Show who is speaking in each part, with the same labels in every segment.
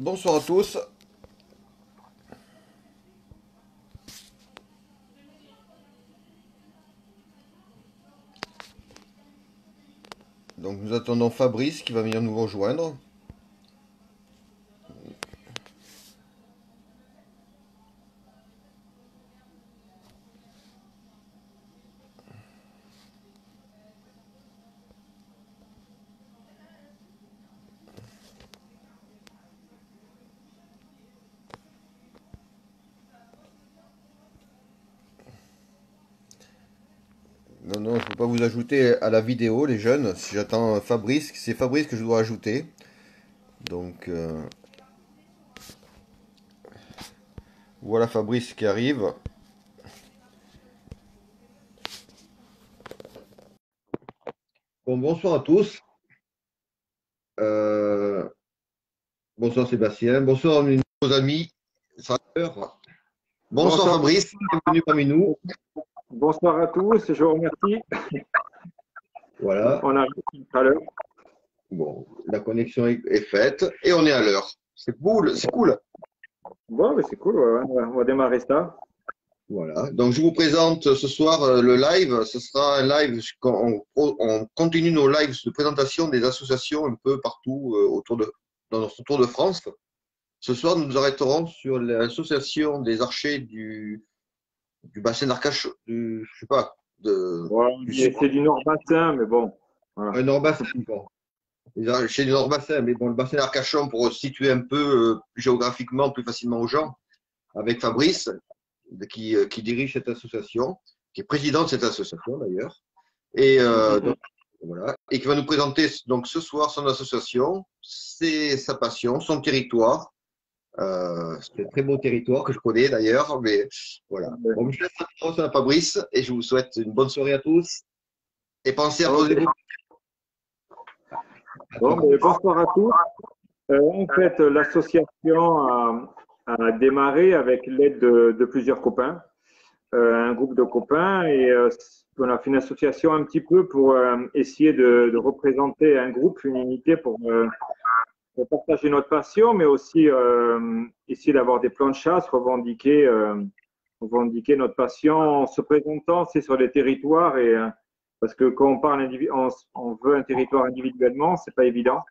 Speaker 1: Bonsoir à tous. Donc nous attendons Fabrice qui va venir nous rejoindre. Non, non, je ne peux pas vous ajouter à la vidéo, les jeunes. Si j'attends Fabrice, c'est Fabrice que je dois ajouter. Donc voilà Fabrice qui arrive. Bon, bonsoir à tous. Euh, bonsoir Sébastien. Bonsoir mes nouveaux amis. Bonsoir
Speaker 2: Bonsoir,
Speaker 1: Fabrice, bienvenue parmi nous.
Speaker 2: bonsoir à tous, je vous remercie.
Speaker 1: Voilà.
Speaker 2: On arrive tout à l'heure.
Speaker 1: Bon, la connexion est faite et on est à l'heure. C'est cool, c'est cool.
Speaker 2: Bon, mais c'est cool, ouais, ouais, on va démarrer ça.
Speaker 1: Voilà. Donc, je vous présente ce soir le live. Ce sera un live, on continue nos lives de présentation des associations un peu partout dans notre tour de France. Ce soir, nous nous arrêterons sur l'association des archers du bassin d'Arcachon, je sais pas,
Speaker 2: Ouais,
Speaker 1: du sud,
Speaker 2: c'est du Nord-Bassin, mais bon, voilà.
Speaker 1: Nord-Bassin, bon. Les archers du Nord-Bassin, mais bon, le bassin d'Arcachon pour situer un peu géographiquement plus facilement aux gens, avec Fabrice, qui dirige cette association, qui est président de cette association d'ailleurs, et
Speaker 2: Mhm.
Speaker 1: donc, voilà, et qui va nous présenter donc ce soir son association, sa passion, son territoire. C'est un très beau territoire que je connais d'ailleurs, mais voilà. Bon, je laisse la parole à Fabrice et je vous souhaite une bonne soirée à tous. Et pensez à
Speaker 2: Ok.
Speaker 1: poser vos
Speaker 2: Bon,
Speaker 1: questions.
Speaker 2: mais bonsoir à tous. En fait, l'association a démarré avec l'aide de plusieurs copains, un groupe de copains, et on a fait une association un petit peu pour essayer de représenter un groupe, une unité pour partager notre passion, mais aussi essayer d'avoir des plans de chasse, revendiquer notre passion en se présentant, c'est sur les territoires et parce que quand on parle on veut un territoire individuellement, c'est pas évident.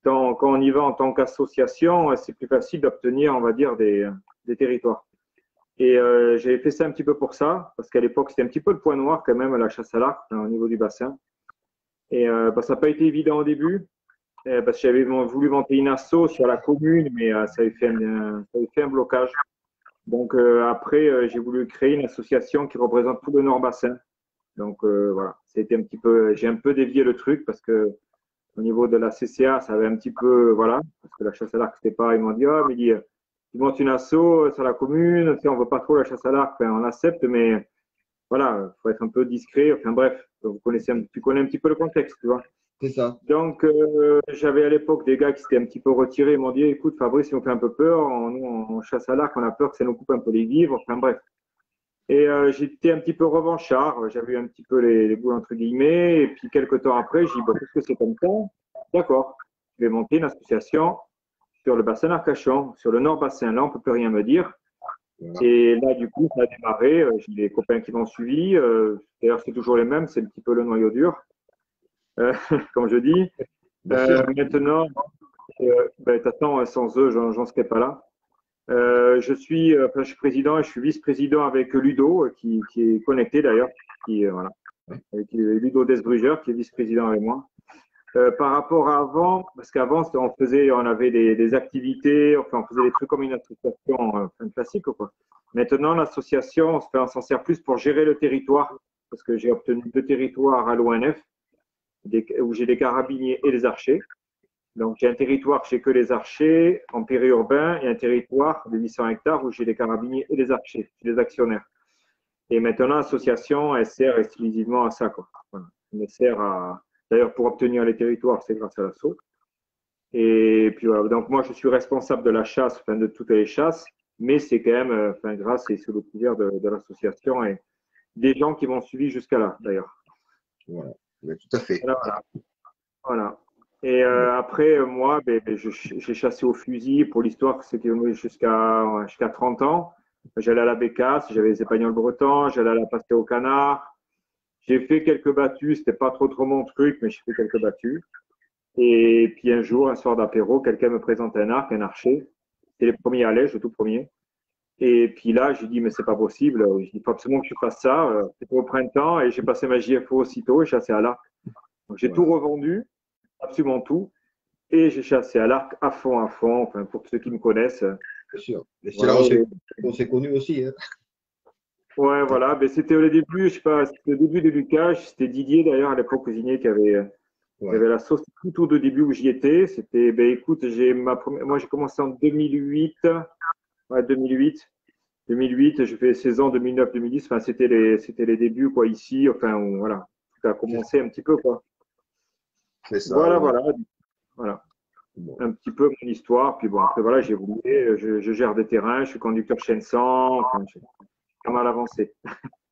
Speaker 2: Quand on y va en tant qu'association, c'est plus facile d'obtenir, on va dire, des territoires. Et j'avais fait ça un petit peu pour ça, parce qu'à l'époque, c'était un petit peu le point noir quand même à la chasse à l'arc au niveau du bassin. Et bah, ça n'a pas été évident au début, parce que j'avais voulu monter une asso sur la commune, mais ça avait fait un blocage. Donc après, j'ai voulu créer une association qui représente tout le Nord-Bassin. Donc voilà, c'était un petit peu, j'ai un peu dévié le truc parce que au niveau de la CCA, ça avait un petit peu, voilà, parce que la chasse à l'arc, c'était pas, ils m'ont dit, ah, mais tu montes une asso sur la commune, tu sais, on veut pas trop la chasse à l'arc, enfin, on accepte, mais voilà, faut être un peu discret. Enfin bref, tu connais un petit peu le contexte, tu vois.
Speaker 1: C'est ça.
Speaker 2: Donc, j'avais à l'époque des gars qui s'étaient un petit peu retirés. Ils m'ont dit, écoute, Fabrice, il nous fait un peu peur. Nous, on chasse à l'arc, on a peur que ça nous coupe un peu les vivres. Enfin, bref. Et j'étais un petit peu revanchard. J'avais eu un petit peu les boules, entre guillemets. Et puis, quelques temps après, j'ai dit, bon, puisque c'est comme ça, d'accord, je vais monter une association sur le bassin d'Arcachon, sur le Nord-Bassin. Là, on ne peut plus rien me dire.
Speaker 1: Voilà.
Speaker 2: Et là, du coup, ça a démarré. J'ai des copains qui m'ont suivi. D'ailleurs, c'est toujours les mêmes. C'est un petit peu le noyau dur, comme je dis.
Speaker 1: Bien sûr.
Speaker 2: Maintenant, ben, de toute façon, sans eux, j'en serais pas là. Enfin, je suis président et je suis vice-président avec Ludo, qui est connecté d'ailleurs, voilà, avec Ludo Desbrugger, qui est vice-président avec moi. Par rapport à avant, parce qu'avant, on avait des activités, enfin, on faisait des trucs comme une association classique, quoi. Maintenant, l'association, on s'en sert plus pour gérer le territoire, parce que j'ai obtenu 2 territoires à l'ONF, où j'ai des carabiniers et des archers. Donc, j'ai un territoire chez que les archers en périurbain et un territoire de 800 hectares où j'ai les carabiniers et les archers, les actionnaires. Et maintenant, l'association, elle sert exclusivement à ça, quoi. Voilà. Elle sert à, d'ailleurs, pour obtenir les territoires, c'est grâce à l'assaut. Et puis voilà. Donc, moi, je suis responsable de la chasse, enfin, de toutes les chasses, mais c'est quand même, enfin, grâce et sous le couvert de l'association et des gens qui m'ont suivi jusqu'à là, d'ailleurs.
Speaker 1: Voilà. Mais tout à fait.
Speaker 2: Voilà, voilà. Et après, moi, j'ai chassé au fusil. Pour l'histoire, c'était jusqu'à 30 ans. J'allais à la bécasse, j'avais les épagnols bretons, j'allais à la pastée au canard. J'ai fait quelques battues, c'était pas trop mon truc, mais j'ai fait quelques battues. Et puis un jour, un soir d'apéro, quelqu'un me présente un arc, un archer. C'était les premiers à l'âge, le tout premier. Et puis là, j'ai dit, mais c'est pas possible, il faut absolument que je fasse ça. C'était au printemps et j'ai passé ma JFO aussitôt et chassé à l'arc. Donc j'ai tout
Speaker 1: Voilà,
Speaker 2: revendu, absolument tout. Et j'ai chassé à l'arc à fond, à fond. Enfin, pour ceux qui me connaissent,
Speaker 1: bien sûr. Et c'est là
Speaker 2: voilà.
Speaker 1: où on s'est connus aussi. Hein.
Speaker 2: Ouais, voilà. Ben, c'était au début, je sais pas, c'était le début de Lucas. C'était Didier d'ailleurs à l'époque cuisinier qui
Speaker 1: Ouais.
Speaker 2: avait la sauce tout au début où j'y étais. C'était, ben écoute, moi j'ai commencé en 2008. Ouais, 2008. 2008, j'ai fait saison 2009-2010. Enfin, c'était les débuts quoi ici. Enfin, voilà, ça a
Speaker 1: C'est
Speaker 2: commencé un petit peu quoi.
Speaker 1: c'est ça.
Speaker 2: Voilà,
Speaker 1: Ouais.
Speaker 2: voilà, voilà.
Speaker 1: Bon.
Speaker 2: Un petit peu mon histoire. Puis bon, après voilà, j'ai évolué. Je gère des terrains. Je suis conducteur chaîne 100. Enfin, j'ai pas mal avancé.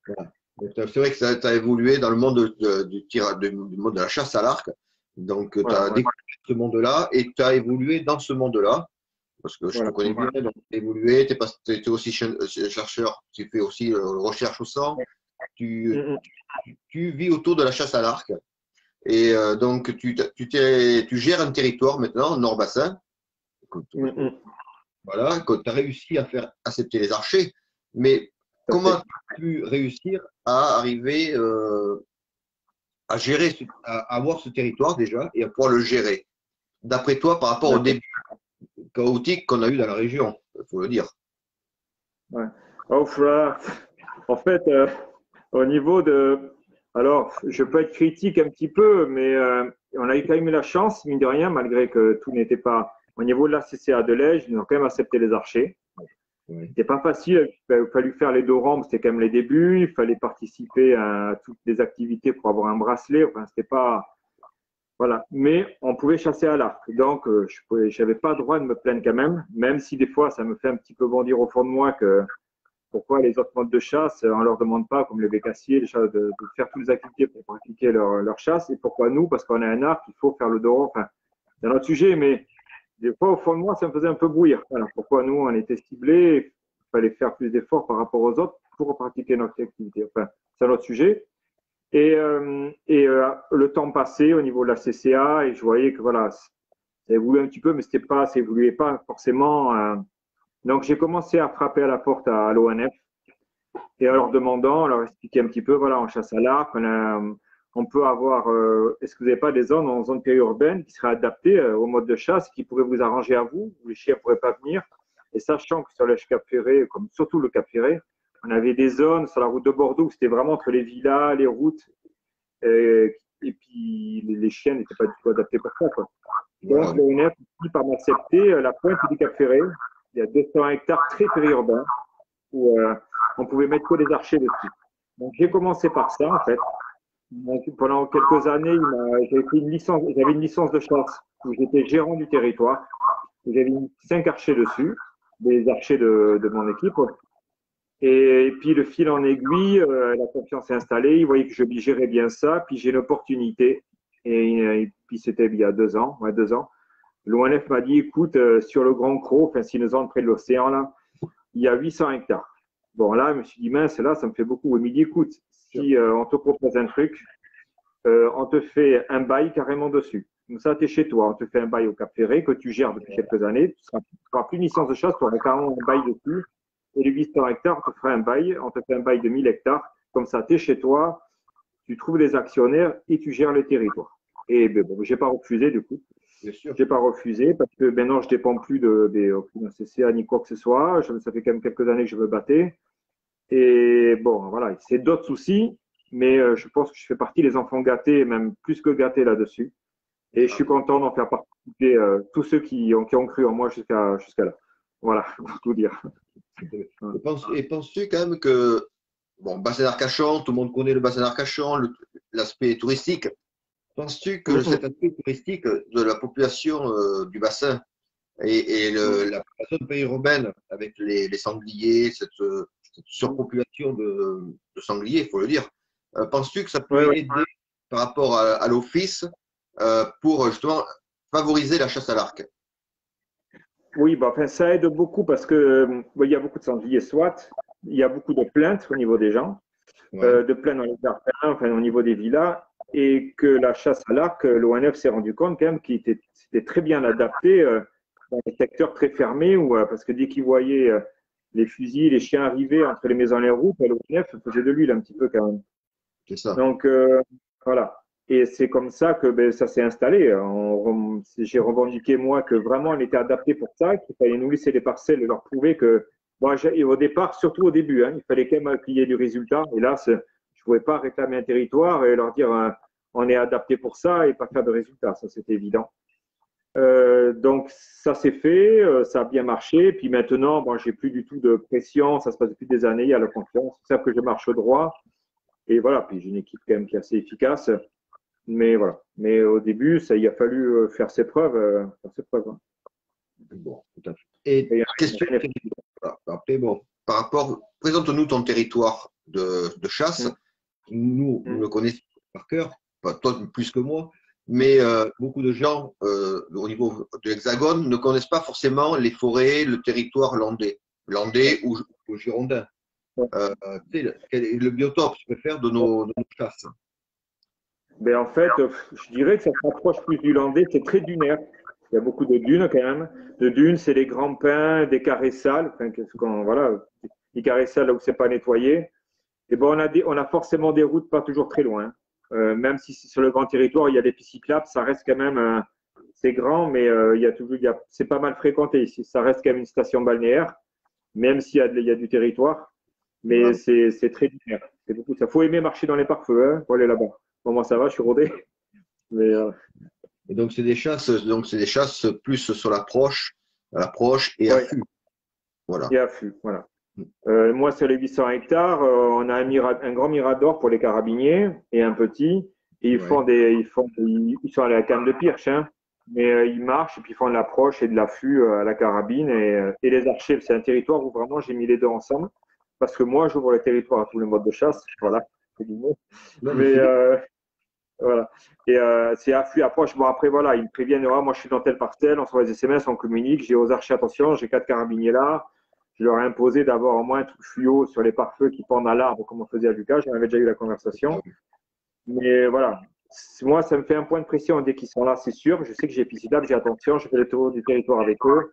Speaker 1: Voilà. Donc, c'est vrai que ça a évolué dans le monde du tir, du monde de la chasse à l'arc. Donc, tu
Speaker 2: Voilà,
Speaker 1: as
Speaker 2: ouais,
Speaker 1: découvert ce monde-là et tu as évolué dans ce monde-là. Parce que je te
Speaker 2: voilà.
Speaker 1: connais bien, donc tu as évolué, tu es aussi chercheur, tu fais aussi recherche au sang, tu,
Speaker 2: Mm,
Speaker 1: tu vis autour de la chasse à l'arc. Et donc, tu gères un territoire maintenant, Nord-Bassin,
Speaker 2: mm, mm, mm.
Speaker 1: voilà, que tu as réussi à faire accepter les archers. Mais
Speaker 2: Tout à
Speaker 1: comment
Speaker 2: fait.
Speaker 1: tu as pu réussir à arriver à gérer, à avoir ce territoire déjà et à pouvoir le gérer, d'après toi, par rapport au
Speaker 2: D'accord.
Speaker 1: début chaotique qu'on a eu dans la région, il faut le dire.
Speaker 2: Ouais. Oh, voilà. En fait, au niveau de. Alors, je peux être critique un petit peu, mais on a eu quand même eu la chance, mine de rien, malgré que tout n'était pas. Au niveau de la CCA de l'Ège, ils ont quand même accepté les archers.
Speaker 1: Oui,
Speaker 2: C'était pas facile, il a fallu faire les deux rangs, c'était quand même les débuts, il fallait participer à toutes les activités pour avoir un bracelet, enfin, c'était pas. Voilà. Mais on pouvait chasser à l'arc. Donc, je n'avais pas le droit de me plaindre quand même si des fois, ça me fait un petit peu bondir au fond de moi que pourquoi les autres modes de chasse, on ne leur demande pas, comme les bécassiers, de faire toutes les activités pour pratiquer leur chasse. Et pourquoi nous? Parce qu'on a un arc, il faut faire le dos. Enfin, c'est un autre sujet, mais des fois, au fond de moi, ça me faisait un peu bouillir. Voilà. Pourquoi nous, on était ciblés, il fallait faire plus d'efforts par rapport aux autres pour pratiquer notre activité. Enfin, c'est un autre sujet. Et le temps passait au niveau de la CCA et je voyais que voilà, ça évoluait un petit peu, mais c'était pas, ça évoluait pas forcément. Donc j'ai commencé à frapper à la porte à l'ONF et en leur demandant, en leur expliquer un petit peu, voilà, on chasse à l'arc, on peut avoir, est-ce que vous n'avez pas des zones en zone périurbaine qui seraient adaptées au mode de chasse, qui pourraient vous arranger à vous, où les chiens ne pourraient pas venir. Et sachant que sur le Cap Ferré, comme surtout le Cap Ferré, on avait des zones sur la route de Bordeaux où c'était vraiment entre les villas, les routes, et puis les chiens n'étaient pas du tout adaptés pour ça, quoi.
Speaker 1: voilà,
Speaker 2: Donc,
Speaker 1: oui.
Speaker 2: l'ONF finit par m'accepter la pointe du Cap Ferré. Il y a 200 hectares très périurbains où on pouvait mettre que des archers dessus. Donc, j'ai commencé par ça, en fait. Donc, pendant quelques années, j'avais une licence de chasse où j'étais gérant du territoire. J'avais 5 archers dessus, des archers de mon équipe. Et puis, le fil en aiguille, la confiance est installée. Ils voyaient que je gérais bien ça. Puis, j'ai une opportunité. Et puis, c'était il y a 2 ans. Ouais, 2 ans. L'ONF m'a dit, écoute, sur le Grand Cros, enfin, si nous sommes près de l'océan, là, il y a 800 hectares. Bon, là, je me suis dit, mince, là, ça me fait beaucoup. Il m'a dit, écoute, si on te propose un truc, on te fait un bail carrément dessus. Donc ça, tu es chez toi. On te fait un bail au Cap Ferré que tu gères depuis quelques années. Tu n'auras plus de licence de chasse, tu auras carrément un bail dessus. Et les 800 hectares, on te fera un bail. On te fait un bail de 1000 hectares. Comme ça, tu es chez toi, tu trouves les actionnaires et tu gères le territoire. Et ben, bon, je n'ai pas refusé du coup.
Speaker 1: Bien sûr.
Speaker 2: Je n'ai pas refusé parce que maintenant, je ne dépends plus d'un CCA ni quoi que ce soit. Ça fait quand même quelques années que je me battais. Et bon, voilà, c'est d'autres soucis, mais je pense que je fais partie des enfants gâtés, même plus que gâtés là-dessus. Et je
Speaker 1: Ah,
Speaker 2: suis content d'en faire participer tous ceux qui ont cru en moi jusqu'à là. Voilà, pour tout dire.
Speaker 1: et penses-tu quand même que, bon, bassin d'Arcachon, tout le monde connaît le bassin d'Arcachon, l'aspect touristique. Penses-tu que cet aspect touristique de la population du bassin et la population périurbaine avec les sangliers, cette surpopulation de sangliers, il faut le dire, penses-tu que ça
Speaker 2: Ouais,
Speaker 1: peut
Speaker 2: ouais.
Speaker 1: aider par rapport à l'office pour justement favoriser la chasse à l'arc?
Speaker 2: Oui, bah, enfin, ça aide beaucoup parce que il y a beaucoup de sangliers, soit il y a beaucoup de plaintes au niveau des gens,
Speaker 1: Ouais,
Speaker 2: de plaintes dans les jardins, enfin, au niveau des villas, et que la chasse à l'arc, l'ONF s'est rendu compte quand même qu'il c'était très bien adapté dans les secteurs très fermés, où, parce que dès qu'ils voyaient les fusils, les chiens arriver entre les maisons et les routes, l'ONF faisait de l'huile un petit peu quand même.
Speaker 1: c'est ça.
Speaker 2: Donc, voilà. Et c'est comme ça que ben, ça s'est installé. J'ai revendiqué, moi, que vraiment on était adapté pour ça, qu'il fallait nous laisser les parcelles et leur prouver que, bon, et au départ, surtout au début, hein, il fallait quand même qu'il y ait du résultat. Et là, je ne pouvais pas réclamer un territoire et leur dire on est adapté pour ça et pas faire de résultat. Ça, c'était évident. Donc, ça s'est fait, ça a bien marché. Puis maintenant, bon, j'ai plus du tout de pression. Ça se passe depuis des années. Il y a la confiance. Ils savent que je marche droit. Et voilà, puis j'ai une équipe quand même qui est assez efficace. Mais voilà. Mais au début, ça, il a fallu faire ses preuves. Hein.
Speaker 1: Bon, tout à fait. Et
Speaker 2: Et,
Speaker 1: question, voilà. Après, bon, par rapport, présente-nous ton territoire de chasse. Nous le connaissons par cœur, pas toi plus que moi, mais beaucoup de gens au niveau de l'Hexagone ne connaissent pas forcément les forêts, le territoire landais ou girondin. Quel est le biotope, je préfère, de nos chasses?
Speaker 2: ben, en fait, je dirais que ça se rapproche plus du landais. C'est très dunaire. Il y a beaucoup de dunes quand même. De dunes, c'est les grands pins, des carrés sales. Enfin, voilà, des carrés sales là où c'est pas nettoyé. Et bon, on a forcément des routes pas toujours très loin. Même si sur le grand territoire, il y a des pistes cyclables, ça reste quand même, c'est grand, mais c'est pas mal fréquenté ici. Ça reste quand même une station balnéaire, même s'il il y a du territoire. Mais
Speaker 1: Voilà.
Speaker 2: c'est très linéaire. C'est beaucoup ça. Faut aimer marcher dans les pare-feux pour aller là-bas. Bon, moi, ça va, je suis rodé. Mais,
Speaker 1: Et donc c'est des chasses plus sur l'approche et
Speaker 2: ouais,
Speaker 1: affût. Voilà.
Speaker 2: et affût, voilà. Moi, sur les 800 hectares, on a un grand mirador pour les carabiniers et un petit. Et
Speaker 1: Ouais.
Speaker 2: ils sont à la canne de pirche, hein, mais ils marchent et puis ils font de l'approche et de l'affût à la carabine et les archers. C'est un territoire où vraiment j'ai mis les deux ensemble parce que moi, j'ouvre le territoire à tous les modes de chasse. Voilà.
Speaker 1: Non, mais
Speaker 2: Mais
Speaker 1: c'est bien.
Speaker 2: voilà. Et c'est affût, approche. Bon, après, voilà, ils me préviennent, ah, moi, je suis dans telle parcelle, on se voit les SMS, on communique. J'ai aux archers, attention, j'ai 4 carabiniers là. Je leur ai imposé d'avoir au moins un truc fluo sur les pare-feux qui pendent à l'arbre, comme on faisait à Lucas. J'en avais déjà eu la
Speaker 1: Ah
Speaker 2: conversation.
Speaker 1: oui.
Speaker 2: Mais voilà, moi, ça me fait un point de pression dès qu'ils sont là, c'est sûr. Je sais que j'ai piscine, j'ai attention, je fais le tour du territoire avec eux.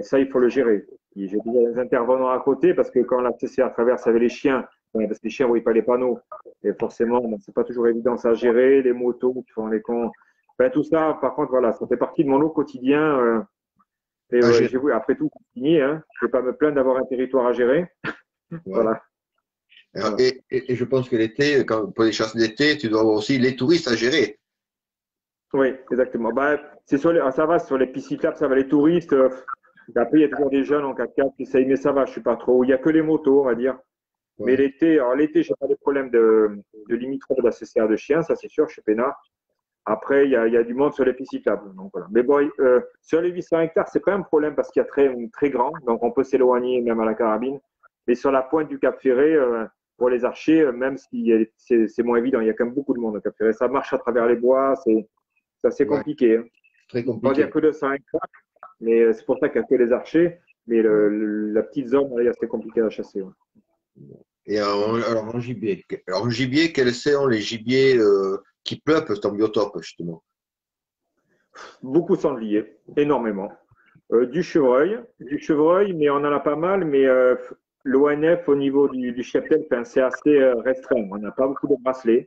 Speaker 2: Ça, il faut le gérer. J'ai déjà des intervenants à côté parce que quand la CCA traverse avec les chiens, parce que les chiens ne voient pas les panneaux, et forcément, c'est pas toujours évident ça à gérer, les motos qui font les cons. Enfin, tout ça, par contre, voilà, ça fait partie de mon lot quotidien. Et
Speaker 1: À gérer.
Speaker 2: après tout, c'est fini. Hein. Je ne vais pas me plaindre d'avoir un territoire à gérer.
Speaker 1: Ouais.
Speaker 2: Voilà. Voilà.
Speaker 1: Et je pense que l'été, pour les chasses d'été, tu dois avoir aussi les touristes à gérer.
Speaker 2: Oui, exactement. Bah, ça va, sur les pistes cyclables, ça va, les touristes. Après, il y a toujours des jeunes en 4x4 qui essayent, mais ça va, je suis pas trop. Il n'y a que les motos, on va dire. Mais
Speaker 1: Ouais.
Speaker 2: l'été, je n'ai pas de problème de limitrophe de la CCA de chiens, ça c'est sûr, chez Pénard. Après, il y a du monde sur les pistes cyclables. Donc, voilà. Mais bon, sur les 800 hectares, c'est pas un problème parce qu'il y a très grand, donc on peut s'éloigner même à la carabine. Mais sur la pointe du Cap Ferré, pour les archers, même si c'est moins évident, il y a quand même beaucoup de monde au Cap Ferré. Ça marche à travers les bois, c'est assez
Speaker 1: Ouais.
Speaker 2: compliqué. Hein.
Speaker 1: Très
Speaker 2: Bon, il n'y a
Speaker 1: compliqué.
Speaker 2: que 200 hectares, mais c'est pour ça qu'il n'y a que les archers. Mais la petite zone, là, c'est compliqué à chasser. Ouais.
Speaker 1: Et alors en gibier, quels sont les gibiers qui peuplent ton biotope, justement?
Speaker 2: Beaucoup de sangliers, énormément. Du chevreuil, mais on en a pas mal, mais l'ONF au niveau du cheptel, c'est assez restreint. On n'a pas beaucoup de bracelets.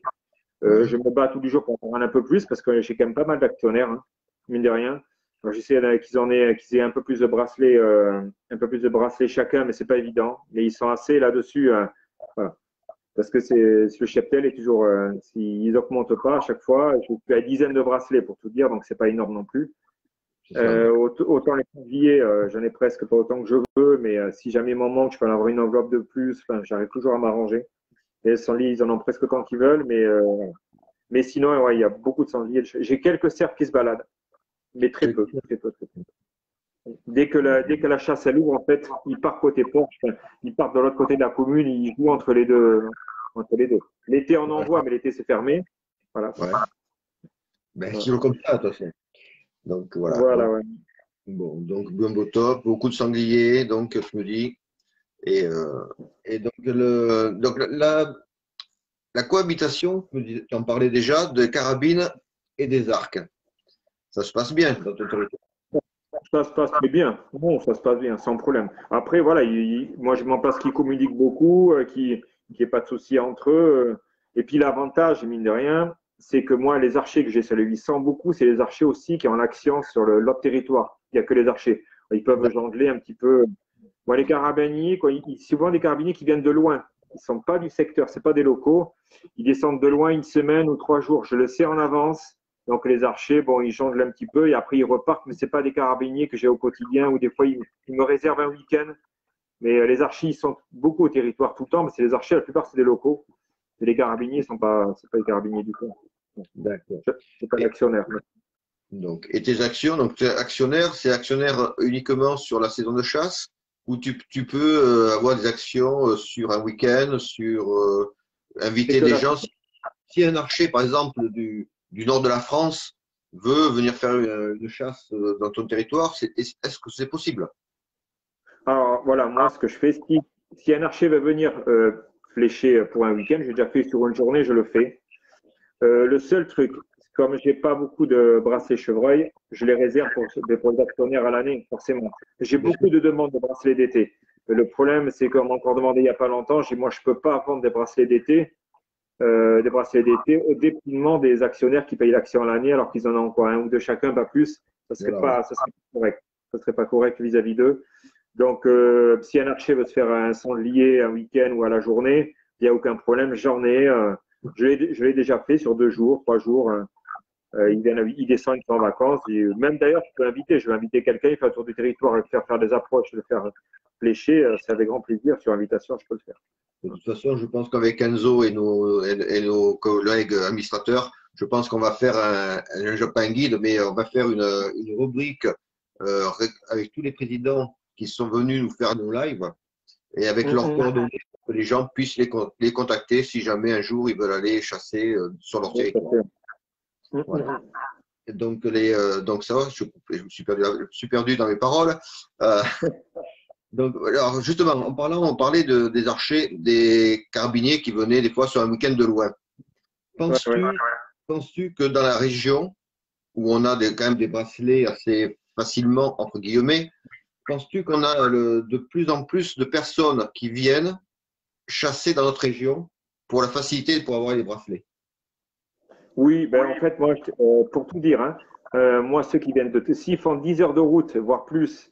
Speaker 1: Ouais.
Speaker 2: Je me bats tous les jours pour en avoir un peu plus parce que j'ai quand même pas mal d'actionnaires, hein, mine de rien. J'essaie qu'ils aient un peu plus de bracelets chacun, mais c'est pas évident. Mais ils sont assez là-dessus, voilà. Parce que le cheptel est toujours, s'ils augmentent pas à chaque fois, je suis à dizaines de bracelets pour tout dire, donc c'est pas énorme non plus.
Speaker 1: C'est ça. Ouais.
Speaker 2: Autant les sangliers, j'en ai presque pas autant que je veux, mais si jamais il m'en manque, je peux en avoir une enveloppe de plus. Enfin, j'arrive toujours à m'arranger. Les sangliers, ils en ont presque autant qu'ils veulent, mais sinon, ouais, il y a beaucoup de sangliers. J'ai quelques cerfs qui se baladent, mais très peu, très peu, très peu. Dès que la chasse elle ouvre, en fait, ils partent côté port, ils partent de l'autre côté de la commune, ils jouent entre les deux. Entre les deux. L'été, on en voit, mais l'été, c'est fermé. Voilà.
Speaker 1: Ouais. Ben, c'est
Speaker 2: Voilà.
Speaker 1: toujours comme ça, de toute façon. Donc voilà.
Speaker 2: Voilà,
Speaker 1: Donc,
Speaker 2: ouais.
Speaker 1: bon, donc gumbo top, beaucoup de sangliers, donc tu me dis. Et, donc, la cohabitation, tu en parlais déjà, des carabines et des arcs. Ça se passe bien dans ton territoire.
Speaker 2: Ça se passe très bien. Bon, ça se passe bien, sans problème. Après, voilà, moi, je m'en place qui communiquent beaucoup, qui n'ait pas de souci entre eux. Et puis, l'avantage, mine de rien, c'est que moi, les archers que j'ai sur les 800, beaucoup, c'est les archers aussi qui ont l'action sur l'autre territoire. Il n'y a que les archers. Ils peuvent jongler un petit peu. Bon, les carabiniers, quoi, souvent des carabiniers qui viennent de loin. Ils ne sont pas du secteur, ce pas des locaux. Ils descendent de loin une semaine ou 3 jours. Je le sais en avance. Donc les archers, bon, ils jonglent un petit peu et après ils repartent, mais ce pas des carabiniers que j'ai au quotidien ou des fois ils me réservent un week-end. Mais les archers, ils sont beaucoup au territoire tout le temps, mais c'est les archers, la plupart c'est des locaux. Et les carabiniers, c'est pas des carabiniers du tout.
Speaker 1: D'accord.
Speaker 2: C'est pas l'actionnaire.
Speaker 1: Donc, et tes actions, donc tu es actionnaire, c'est actionnaire uniquement sur la saison de chasse ou tu peux avoir des actions sur un week-end, sur
Speaker 2: C'est
Speaker 1: inviter
Speaker 2: que
Speaker 1: des
Speaker 2: la
Speaker 1: gens. Si un archer, par exemple, du nord de la France veut venir faire une chasse dans ton territoire, est-ce que c'est possible?
Speaker 2: Alors voilà, moi ce que je fais, si un archer veut venir flécher pour un week-end, j'ai déjà fait sur une journée, je le fais. Le seul truc, comme j'ai pas beaucoup de bracelets chevreuil, je les réserve pour les actionnaires à l'année, forcément. J'ai beaucoup de demandes de bracelets d'été. Le problème, c'est qu'on m'a encore demandé il n'y a pas longtemps, moi je peux pas vendre des bracelets d'été au détriment des actionnaires qui payent l'action à l'année alors qu'ils en ont encore un ou deux chacun, pas plus.
Speaker 1: Voilà, ouais.
Speaker 2: Ça serait pas correct. Ça serait pas correct vis-à-vis d'eux. Donc, si un archer veut se faire un sanglier un week-end ou à la journée, il n'y a aucun problème. J'en ai, je l'ai déjà fait sur 2 jours, 3 jours. Il descend, il fait en vacances. Et même d'ailleurs, je peux l'inviter. Je vais inviter quelqu'un, il fait un tour du territoire et faire des approches, le faire flécher. C'est avec grand plaisir. Sur invitation, je peux le faire.
Speaker 1: De toute façon, je pense qu'avec Enzo et nos collègues administrateurs, je pense qu'on va faire pas un guide, mais on va faire une rubrique avec tous les présidents qui sont venus nous faire nos lives et avec leurs coordonnées pour que les gens puissent les contacter si jamais un jour ils veulent aller chasser sur leur territoire. Voilà. Et donc, donc ça va, je me suis perdu dans mes paroles. Euh, donc, alors justement, on parlait des archers, des carabiniers qui venaient des fois sur un week-end de loin.
Speaker 2: Ouais, ouais.
Speaker 1: Penses-tu que dans la région où on a quand même des bracelets assez facilement, entre guillemets, penses-tu qu'on a de plus en plus de personnes qui viennent chasser dans notre région pour la facilité pour avoir les bracelets?
Speaker 2: Oui, ben en fait, moi, pour tout dire, hein, moi, ceux qui viennent s'ils font 10 heures de route, voire plus,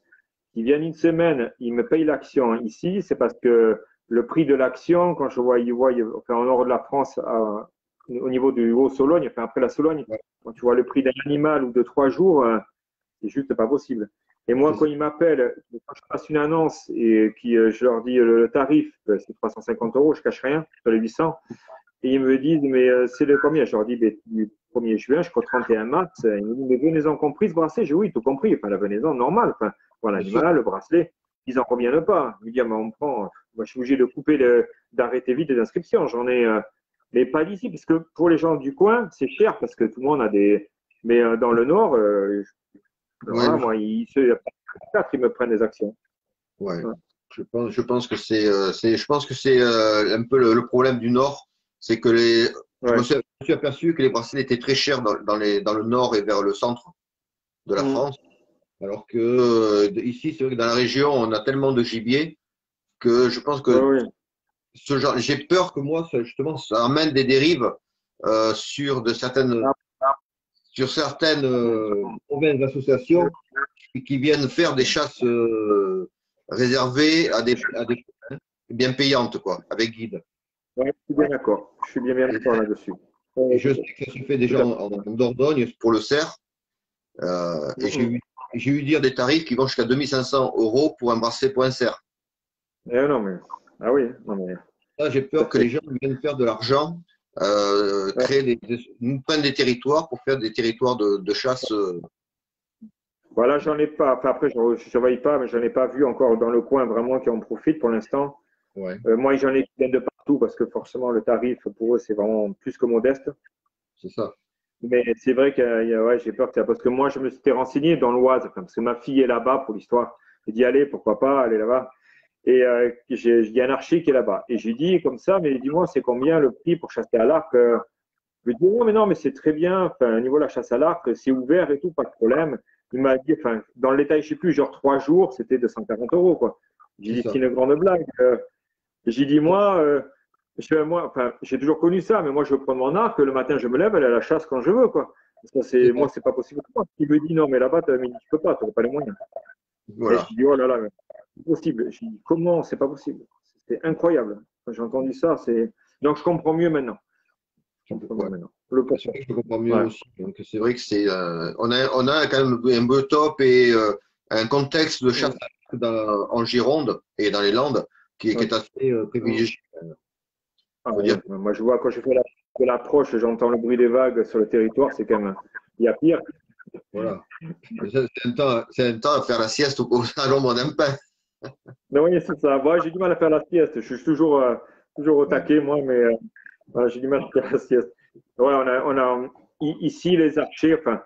Speaker 2: ils viennent une semaine, ils me payent l'action ici, c'est parce que le prix de l'action, quand je vois, enfin, au nord de la France, au niveau du Haut-Sologne, enfin, après la Sologne,
Speaker 1: Ouais,
Speaker 2: quand tu vois le prix d'un animal ou de 3 jours, c'est juste pas possible. Et moi,
Speaker 1: c'est
Speaker 2: quand
Speaker 1: ça.
Speaker 2: ils m'appellent, quand je passe une annonce et je leur dis le tarif, c'est 350 euros, je cache rien, sur les 800. Et ils me disent, mais c'est le combien? Je leur dis, ben, du 1er juin jusqu'au 31 mars. Ils me disent, mais venaison comprise, bracelet? Je dis, oui, tout compris. Enfin, la venaison normale. Enfin, pour
Speaker 1: Bien sûr.
Speaker 2: l'animal, le bracelet, ils n'en reviennent pas. Ils me disent, ah, mais on prend. Moi, je suis obligé de d'arrêter vite les inscriptions. J'en ai, mais pas d'ici, parce que pour les gens du coin, c'est cher, parce que tout le monde a des. Mais dans le nord, alors
Speaker 1: Ouais,
Speaker 2: là, moi, ils me prennent des actions.
Speaker 1: ouais.
Speaker 2: Ouais.
Speaker 1: Je pense que je pense que c'est un peu le problème du Nord, c'est que
Speaker 2: Ouais.
Speaker 1: je me suis aperçu que les bracelets étaient très chers dans le Nord et vers le centre de la
Speaker 2: Mm.
Speaker 1: France, alors que ici, c'est vrai que dans la région, on a tellement de gibier que je pense
Speaker 2: Ouais,
Speaker 1: que
Speaker 2: ouais.
Speaker 1: j'ai peur que moi, justement, ça amène des dérives
Speaker 2: Ah,
Speaker 1: sur certaines
Speaker 2: mm.
Speaker 1: mauvaises associations qui viennent faire des chasses réservées à des bien payantes, quoi, avec guide.
Speaker 2: Ouais, je suis bien d'accord. Je suis bien
Speaker 1: Et,
Speaker 2: d'accord là-dessus.
Speaker 1: et
Speaker 2: Ouais,
Speaker 1: je sais que ça se fait déjà
Speaker 2: tout à
Speaker 1: en Dordogne pour le cerf. Et
Speaker 2: fait.
Speaker 1: j'ai eu dire des tarifs qui vont jusqu'à 2500 € pour un bracelet pour un cerf.
Speaker 2: Non, mais. Ah oui, non, mais.
Speaker 1: Là, j'ai
Speaker 2: Ça,
Speaker 1: peur que
Speaker 2: c'est.
Speaker 1: les gens viennent faire de l'argent,
Speaker 2: Ouais.
Speaker 1: nous prennent des territoires pour faire des territoires de chasse.
Speaker 2: Voilà, j'en ai pas. Enfin, après, je ne surveille pas, mais j'en ai pas vu encore dans le coin vraiment qui en profitent pour l'instant.
Speaker 1: Ouais,
Speaker 2: Moi, j'en ai qui viennent de partout parce que forcément, le tarif pour eux, c'est vraiment plus que modeste.
Speaker 1: c'est ça.
Speaker 2: Mais c'est vrai que ouais, j'ai peur que ça, parce que moi, je me suis renseigné dans l'Oise, enfin, parce que ma fille est là-bas pour l'histoire. J'ai dit, allez, pourquoi pas, aller là-bas. Et il y a un archer qui est là-bas. Et j'ai dit comme ça, mais dis-moi, c'est combien le prix pour chasser à l'arc? Je lui ai dit, non, mais c'est très bien. Enfin, au niveau de la chasse à l'arc, c'est ouvert et tout, pas de problème. Il m'a dit, enfin, dans le détail, je sais plus, genre 3 jours, c'était 240 €, quoi. J'ai
Speaker 1: C'est
Speaker 2: dit,
Speaker 1: ça.
Speaker 2: c'est une grande blague. J'ai dit, moi, enfin, j'ai toujours connu ça, mais moi, je veux prendre mon arc, le matin, je me lève, aller à la chasse quand je veux, quoi. Ça,
Speaker 1: C'est ça.
Speaker 2: moi, c'est pas possible pour moi. Il me dit, non, mais là-bas, mais tu peux pas, tu n'as pas les moyens. Et je
Speaker 1: Voilà.
Speaker 2: dis, oh là là, mais c'est possible. Je dis, comment, c'est pas possible. C'est incroyable. Quand j'ai entendu ça, donc je comprends mieux maintenant. Je comprends mieux
Speaker 1: Ouais.
Speaker 2: maintenant. Le pourquoi.
Speaker 1: Je comprends mieux
Speaker 2: Ouais.
Speaker 1: aussi. Donc, c'est vrai que on a quand même un biotop et un contexte de chasse en Gironde et dans les Landes qui
Speaker 2: Ouais.
Speaker 1: est assez privilégié.
Speaker 2: Ah
Speaker 1: Faut
Speaker 2: oui,
Speaker 1: dire.
Speaker 2: moi je vois quand je fais l'approche, j'entends le bruit des vagues sur le territoire, c'est quand même, il y a pire.
Speaker 1: Voilà. C'est un temps à faire la sieste à l'ombre d'un pin.
Speaker 2: Mais oui, c'est ça. Moi, j'ai du mal à faire la sieste. Je suis toujours au
Speaker 1: Ouais.
Speaker 2: taquet, moi, mais voilà, j'ai du mal à faire la sieste. Ouais, ici les archers, enfin,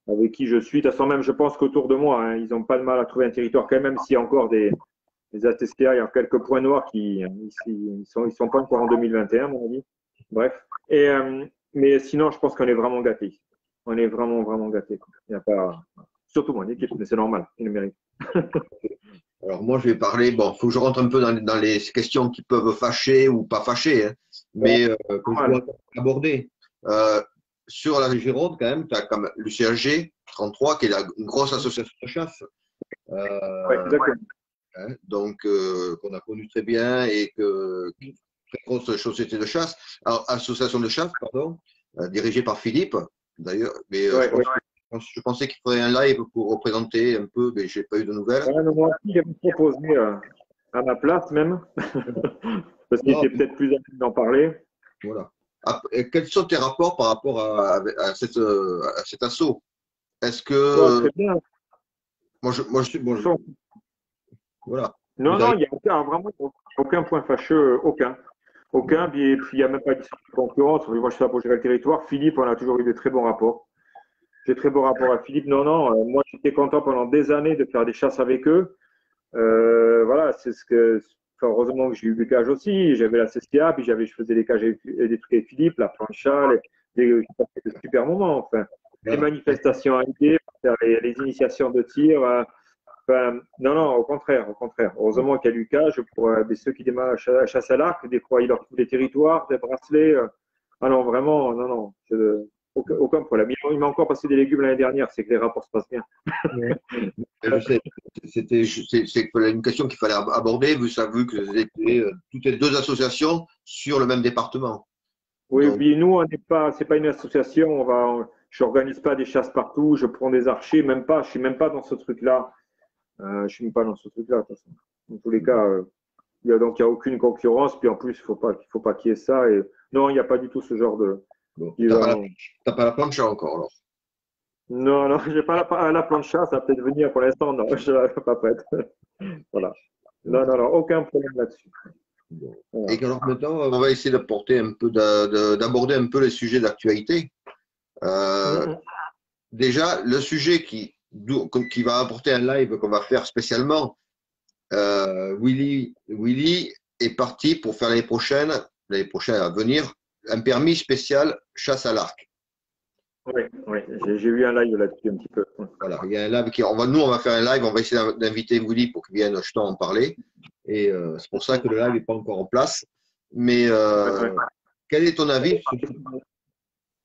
Speaker 2: avec qui je suis, de toute façon, même je pense qu'autour de moi, hein, ils n'ont pas de mal à trouver un territoire, quand même s'il y a encore des ATCA, il y a quelques points noirs qui ils sont pas encore en 2021, à mon avis. Bref. Mais sinon, je pense qu'on est vraiment gâtés. On est vraiment, vraiment gâtés. Il y a pas, surtout mon équipe, mais c'est normal, il le mérite.
Speaker 1: Alors moi, je vais parler, bon, il faut que je rentre un peu dans les questions qui peuvent fâcher ou pas fâcher, hein, mais que je dois
Speaker 2: Normal.
Speaker 1: aborder. Euh, sur la Gironde, quand même, tu as comme l'UCHG 33, qui est une grosse association de chasse,
Speaker 2: Ouais,
Speaker 1: euh,
Speaker 2: exactement.
Speaker 1: hein, donc qu'on a connu très bien et très grosse société de chasse, alors, association de chasse, pardon, dirigée par Philippe, d'ailleurs, mais
Speaker 2: Ouais, ouais.
Speaker 1: je pensais qu'il ferait un live pour représenter un peu, mais j'ai pas eu de nouvelles.
Speaker 2: Ouais, mais moi aussi, j'avais proposé à ma place même, parce qu'il
Speaker 1: Non,
Speaker 2: était peut-être plus à même d'en parler.
Speaker 1: voilà. Et quels sont tes rapports par rapport à cet assaut? Est-ce que,
Speaker 2: Ouais, très bien.
Speaker 1: voilà,
Speaker 2: Non,
Speaker 1: vous
Speaker 2: non,
Speaker 1: avez,
Speaker 2: il n'y a vraiment aucun point fâcheux, aucun. Aucun.
Speaker 1: bon,
Speaker 2: Puis il n'y a même pas de concurrence. Moi, je suis là pour gérer le territoire. Philippe, on a toujours eu de très bons rapports. J'ai très bon rapport à Philippe. Non, non, moi, j'étais content pendant des années de faire des chasses avec eux. Voilà, c'est ce que. Enfin, heureusement que j'ai eu des cages aussi. J'avais la CCA, puis je faisais des cages et des trucs avec Philippe, la plancha, j'ai passé de super moments. Enfin, les
Speaker 1: voilà.
Speaker 2: manifestations à idées, faire les initiations de tir. Enfin, non, non, au contraire, au contraire. Heureusement qu'il y a Lucas, pour ceux qui démarrent la chasse à l'arc, des fois, il leur trouve des territoires, des bracelets. Ah non, vraiment, non, non, aucun problème. Il m'a encore passé des légumes l'année dernière, c'est que les rapports se passent bien.
Speaker 1: Ouais. Je sais, c'est une question qu'il fallait aborder, vu que vous étiez toutes les deux associations sur le même département.
Speaker 2: Oui,
Speaker 1: Donc,
Speaker 2: puis nous, on n'est pas, c'est pas une association, je n'organise pas des chasses partout, je prends des archers, même pas, je suis même pas dans ce truc-là. Je suis même pas dans ce truc-là, de toute façon. Dans tous les cas, il y a aucune concurrence, puis en plus, il faut pas qu'il y ait ça. Et non, il n'y a pas du tout ce genre de.
Speaker 1: bon,
Speaker 2: qui va-
Speaker 1: t'as pas la planche encore, alors.
Speaker 2: Non, non, j'ai pas la plancha, ça va peut-être venir pour l'instant, non, je ne suis pas prête. Voilà. Non, non, non, aucun problème là-dessus.
Speaker 1: Bon. Et
Speaker 2: Voilà.
Speaker 1: alors maintenant, on va essayer d'aborder un peu les sujets d'actualité. Euh,
Speaker 2: Mm,
Speaker 1: Déjà, le sujet qui va apporter un live qu'on va faire spécialement, Willy est parti pour faire l'année prochaine à venir, un permis spécial chasse à l'arc.
Speaker 2: oui, oui, j'ai vu un live là-dessus un petit peu.
Speaker 1: Voilà, il y a un live nous, on va faire un live, on va essayer d'inviter Willy pour qu'il vienne justement en parler. Et c'est pour ça que le live n'est pas encore en place. Mais
Speaker 2: Ouais, ouais.
Speaker 1: quel est ton avis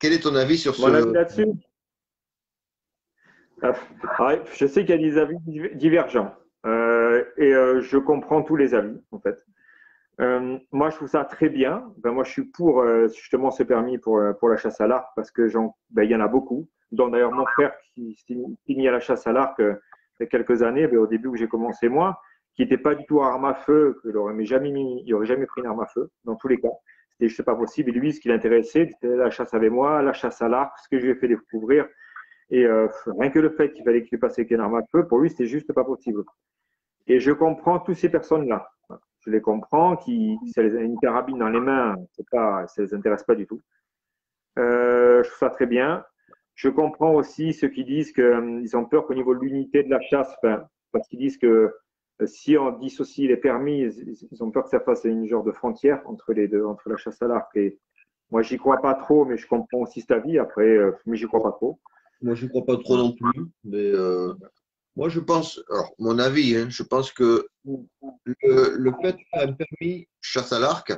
Speaker 1: quel est ton avis sur
Speaker 2: Mon avis
Speaker 1: ce.
Speaker 2: là-dessus, je sais qu'il y a des avis divergents. Et je comprends tous les avis, en fait. Moi, je trouve ça très bien. Ben, moi, je suis pour justement ce permis pour la chasse à l'arc parce que il y en a beaucoup, dont d'ailleurs mon frère qui s'est mis à la chasse à l'arc il y a quelques années, ben, au début où j'ai commencé moi, qui n'était pas du tout arme à feu, il aurait jamais pris une arme à feu, dans tous les cas. C'était juste pas possible. Et lui, ce qui l'intéressait, c'était la chasse avec moi, la chasse à l'arc, ce que je lui ai fait découvrir. Et rien que le fait qu'il fallait qu'il passe avec une arme à feu, pour lui, c'était juste pas possible. Et je comprends toutes ces personnes-là. Je les comprends, qui une carabine dans les mains, ça les intéresse pas du tout. Je trouve ça très bien. je comprends aussi ceux qui disent qu'ils ont peur qu'au niveau de l'unité de la chasse, enfin, parce qu'ils disent que si on dissocie les permis, ils ont peur que ça fasse une genre de frontière entre les deux, entre la chasse à l'arc. Et moi, j'y crois pas trop, mais je comprends aussi cet avis. Après, mais j'y crois pas trop.
Speaker 1: Moi, je ne crois pas trop non plus, mais moi, je pense, alors, mon avis, hein, je pense que le fait de faire un permis chasse à l'arc,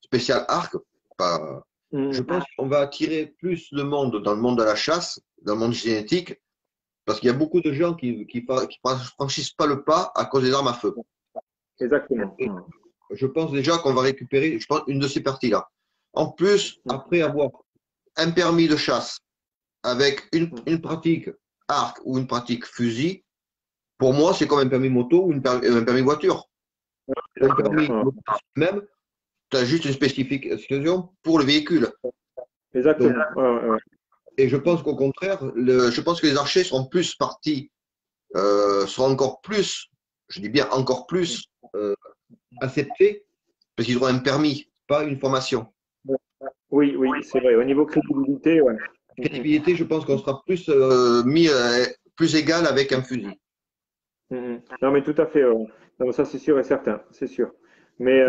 Speaker 1: spécial arc, pas, je pense qu'on va attirer plus de monde dans le monde de la chasse, dans le monde génétique, parce qu'il y a beaucoup de gens qui franchissent pas le pas à cause des armes à feu.
Speaker 2: Exactement.
Speaker 1: Et je pense déjà qu'on va récupérer, je pense, une de ces parties-là. En plus, après avoir un permis de chasse avec une pratique arc ou une pratique fusil, pour moi, c'est comme un permis moto ou un permis voiture. Un permis même, tu as juste une spécification pour le véhicule.
Speaker 2: Exactement.
Speaker 1: Donc, et je pense qu'au contraire, je pense que les archers seront plus partis, seront encore plus, je dis bien encore plus, acceptés, parce qu'ils auront un permis, pas une formation.
Speaker 2: Oui, oui, c'est vrai. Au niveau crédibilité, ouais.
Speaker 1: Crédibilité, je pense qu'on sera plus plus égal avec un fusil.
Speaker 2: Non, mais tout à fait. Non, ça, c'est sûr et certain, c'est sûr. Mais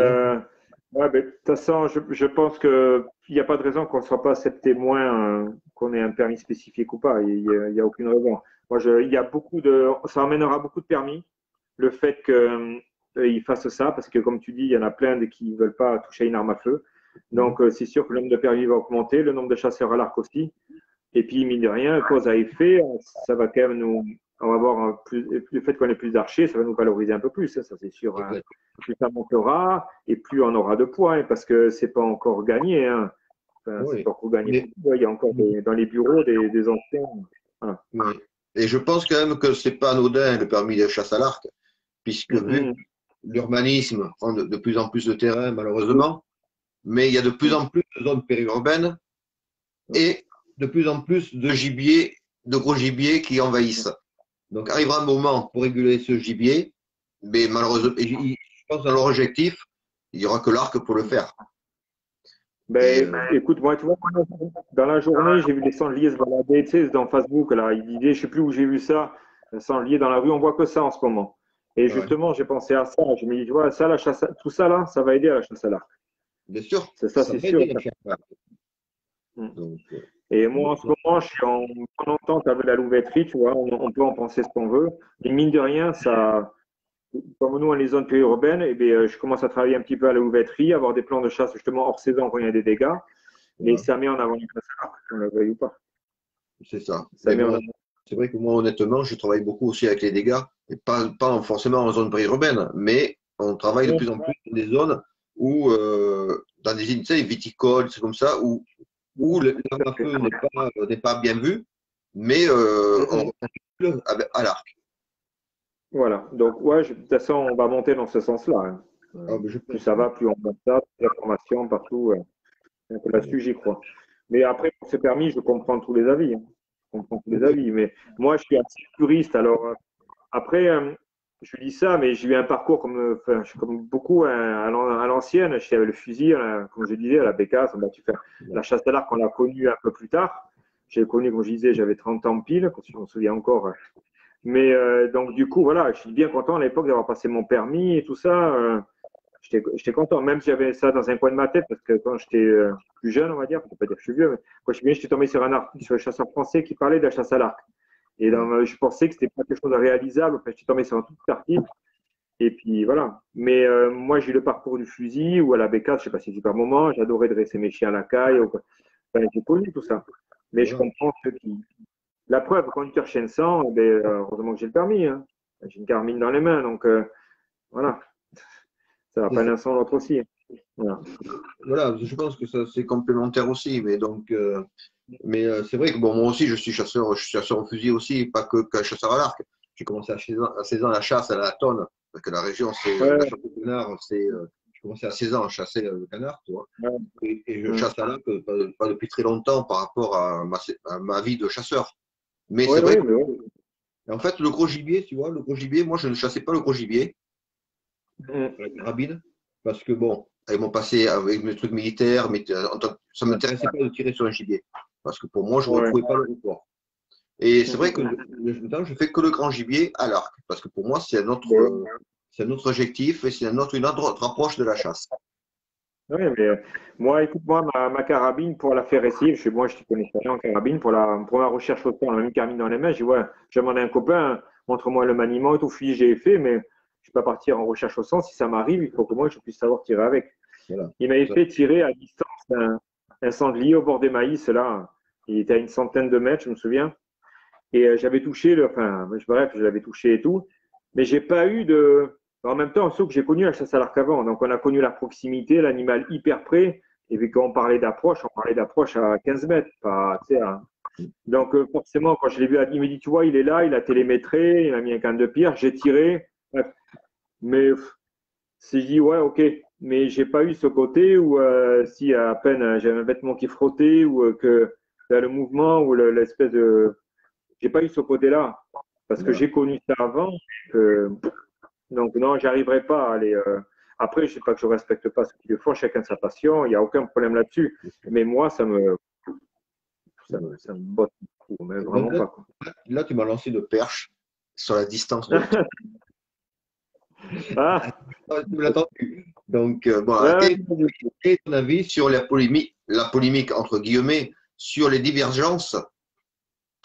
Speaker 2: ouais, de toute façon, je pense qu'il n'y a pas de raison qu'on ne soit pas accepté moins qu'on ait un permis spécifique ou pas. Il y a aucune raison. Moi, il y a ça amènera beaucoup de permis, le fait qu'ils fassent ça, parce que comme tu dis, il y en a plein qui ne veulent pas toucher à une arme à feu. Donc, c'est sûr que le nombre de permis va augmenter, le nombre de chasseurs à l'arc aussi. Et puis, mine de rien, cause à effet, ça va quand même on va avoir le fait qu'on ait plus d'archers, ça va nous valoriser un peu plus, ça c'est sûr. Hein. Plus ça montera et plus on aura de points, parce que c'est pas encore gagné. Hein. Enfin,
Speaker 1: Oui.
Speaker 2: C'est pas encore gagné. Il y a encore dans les bureaux des anciens. Voilà.
Speaker 1: Oui. Et je pense quand même que c'est pas anodin le permis de chasse à l'arc, puisque vu l'urbanisme prend de plus en plus de terrain, malheureusement, mais il y a de plus en plus de zones périurbaines et de plus en plus de gibier, de gros gibiers qui envahissent. Donc arrivera un moment pour réguler ce gibier, mais malheureusement, je pense dans leur objectif, il n'y aura que l'arc pour le faire.
Speaker 2: Ben, écoute, moi, tu vois, dans la journée, j'ai vu des sangliers se balader, tu sais, dans Facebook, là, il disait, je sais plus où j'ai vu ça, un sanglier dans la rue, on voit que ça en ce moment. Et justement, j'ai pensé à ça, je me dis, tu vois, ça, la chasse tout ça, là, ça va aider à la chasse à l'arc.
Speaker 1: Bien sûr,
Speaker 2: C'est ça, c'est sûr.
Speaker 1: Donc,
Speaker 2: Et moi, en ce moment, je suis en bonne entente avec la louveterie, tu vois, on peut en penser ce qu'on veut. Mais mine de rien, ça, comme nous, on est les zones périurbaines, et bien, je commence à travailler un petit peu à la louveterie, avoir des plans de chasse justement hors saison quand il y a des dégâts. Mais ça met en avant les chasse à l'arc, qu'on le veuille ou pas.
Speaker 1: C'est ça.
Speaker 2: Bon,
Speaker 1: c'est vrai que moi, honnêtement, je travaille beaucoup aussi avec les dégâts, et pas forcément en zone périurbaine, mais on travaille de plus en plus dans des zones où, dans des unités viticoles, c'est comme ça, où l'arme à feu n'est pas bien vue, mais on recule à l'arc.
Speaker 2: Voilà. Donc, ouais, de toute façon, on va monter dans ce sens-là. Hein. Plus ça va, plus on monte ça, plus la formation partout. Donc là-dessus, j'y crois. Mais après, pour ce permis, je comprends tous les avis. Hein. Je comprends tous les avis. Mais moi, je suis assez puriste. Alors, après, je dis ça, mais j'ai eu un parcours comme beaucoup à l'ancienne. J'étais avec le fusil, comme je disais, à la bécasse. La chasse à l'arc, on l'a connue un peu plus tard. J'ai connu, comme je disais, j'avais 30 ans pile, parce que je me souviens encore. Mais donc, du coup, voilà, je suis bien content à l'époque d'avoir passé mon permis et tout ça. J'étais content, même si j'avais ça dans un coin de ma tête, parce que quand j'étais plus jeune, on va dire, je ne peux pas dire que je suis vieux, mais quand je suis bien, j'étais tombé sur un article sur les chasseurs français qui parlait de la chasse à l'arc. Et je pensais que c'était pas quelque chose de réalisable. Enfin, je suis tombé sur un tout petit article. Et puis voilà. Mais moi, j'ai eu le parcours du fusil ou à la bécane, je sais pas si c'est super moment. J'adorais dresser mes chiens à la caille. Enfin, j'ai connu tout ça. Mais je comprends ceux qui. La preuve, conducteur chien sang, eh ben, heureusement que j'ai le permis. Hein. J'ai une carmine dans les mains, donc voilà. Ça va pas l'un sans l'autre aussi.
Speaker 1: Voilà, je pense que ça c'est complémentaire aussi, mais donc, c'est vrai que bon, moi aussi je suis chasseur au fusil aussi, pas que chasseur à l'arc. J'ai commencé à 16 ans la chasse à la tonne, parce que la région c'est la chasse au canard, j'ai commencé à 16 ans à chasser le canard, tu vois, et je chasse à l'arc pas depuis très longtemps par rapport à ma vie de chasseur. Mais c'est vrai que, en fait, le gros gibier, tu vois, le gros gibier, moi je ne chassais pas le gros gibier avec la carabine, parce que bon, avec mon passé, avec mes trucs militaires, mais ça ne m'intéressait pas de tirer sur un gibier. Parce que pour moi, je ne
Speaker 2: Ouais.
Speaker 1: retrouvais pas le record. Et c'est vrai que
Speaker 2: Mhm.
Speaker 1: maintenant, je fais que le grand gibier à l'arc. Parce que pour moi,
Speaker 2: Ben,
Speaker 1: c'est un autre objectif et c'est une autre approche de la chasse.
Speaker 2: oui, mais moi, écoute-moi, ma carabine pour la faire essayer, moi, je ne connais rien en carabine, pour ma recherche au temps, on a mis une carabine dans les mains, j'ai dit, ouais, j'ai demandé à un copain, montre-moi le maniement et tout, puis j'ai fait, mais je ne vais pas partir en recherche au sang, si ça m'arrive, il faut que moi, je puisse savoir tirer avec.
Speaker 1: Voilà.
Speaker 2: Il m'avait fait tirer à distance un sanglier au bord des maïs, là, il était à une centaine de mètres, je me souviens, et j'avais touché, enfin, bref, je l'avais touché et tout, mais j'ai pas eu de. En même temps, sauf que j'ai connu la chasse à l'arc avant, donc on a connu la proximité, l'animal hyper près, et puis quand on parlait d'approche à 15 mètres, pas, tu sais, donc forcément, quand je l'ai vu, il me dit, tu vois, il est là, il a télémétré, il m'a mis un canne de pierre, j'ai tiré, bref. Mais c'est dit, ouais, ok, mais j'ai pas eu ce côté où si à peine j'avais un vêtement qui frottait ou que là, le mouvement ou l'espèce de j'ai pas eu ce côté-là parce que
Speaker 1: Voilà.
Speaker 2: j'ai connu ça avant. que- donc non, j'arriverai pas à aller. Après, je sais pas que je respecte pas ce qu'ils le font, chacun sa passion, il n'y a aucun problème là-dessus. Mais moi, ça me botte beaucoup, mais
Speaker 1: Donc
Speaker 2: vraiment pas quoi.
Speaker 1: là, tu m'as lancé une perche sur la distance de tir.
Speaker 2: Ah,
Speaker 1: Ah, tu me l'as tendu. Donc, bon,
Speaker 2: ouais,
Speaker 1: quel est ton avis sur la polémique, entre guillemets, sur les divergences?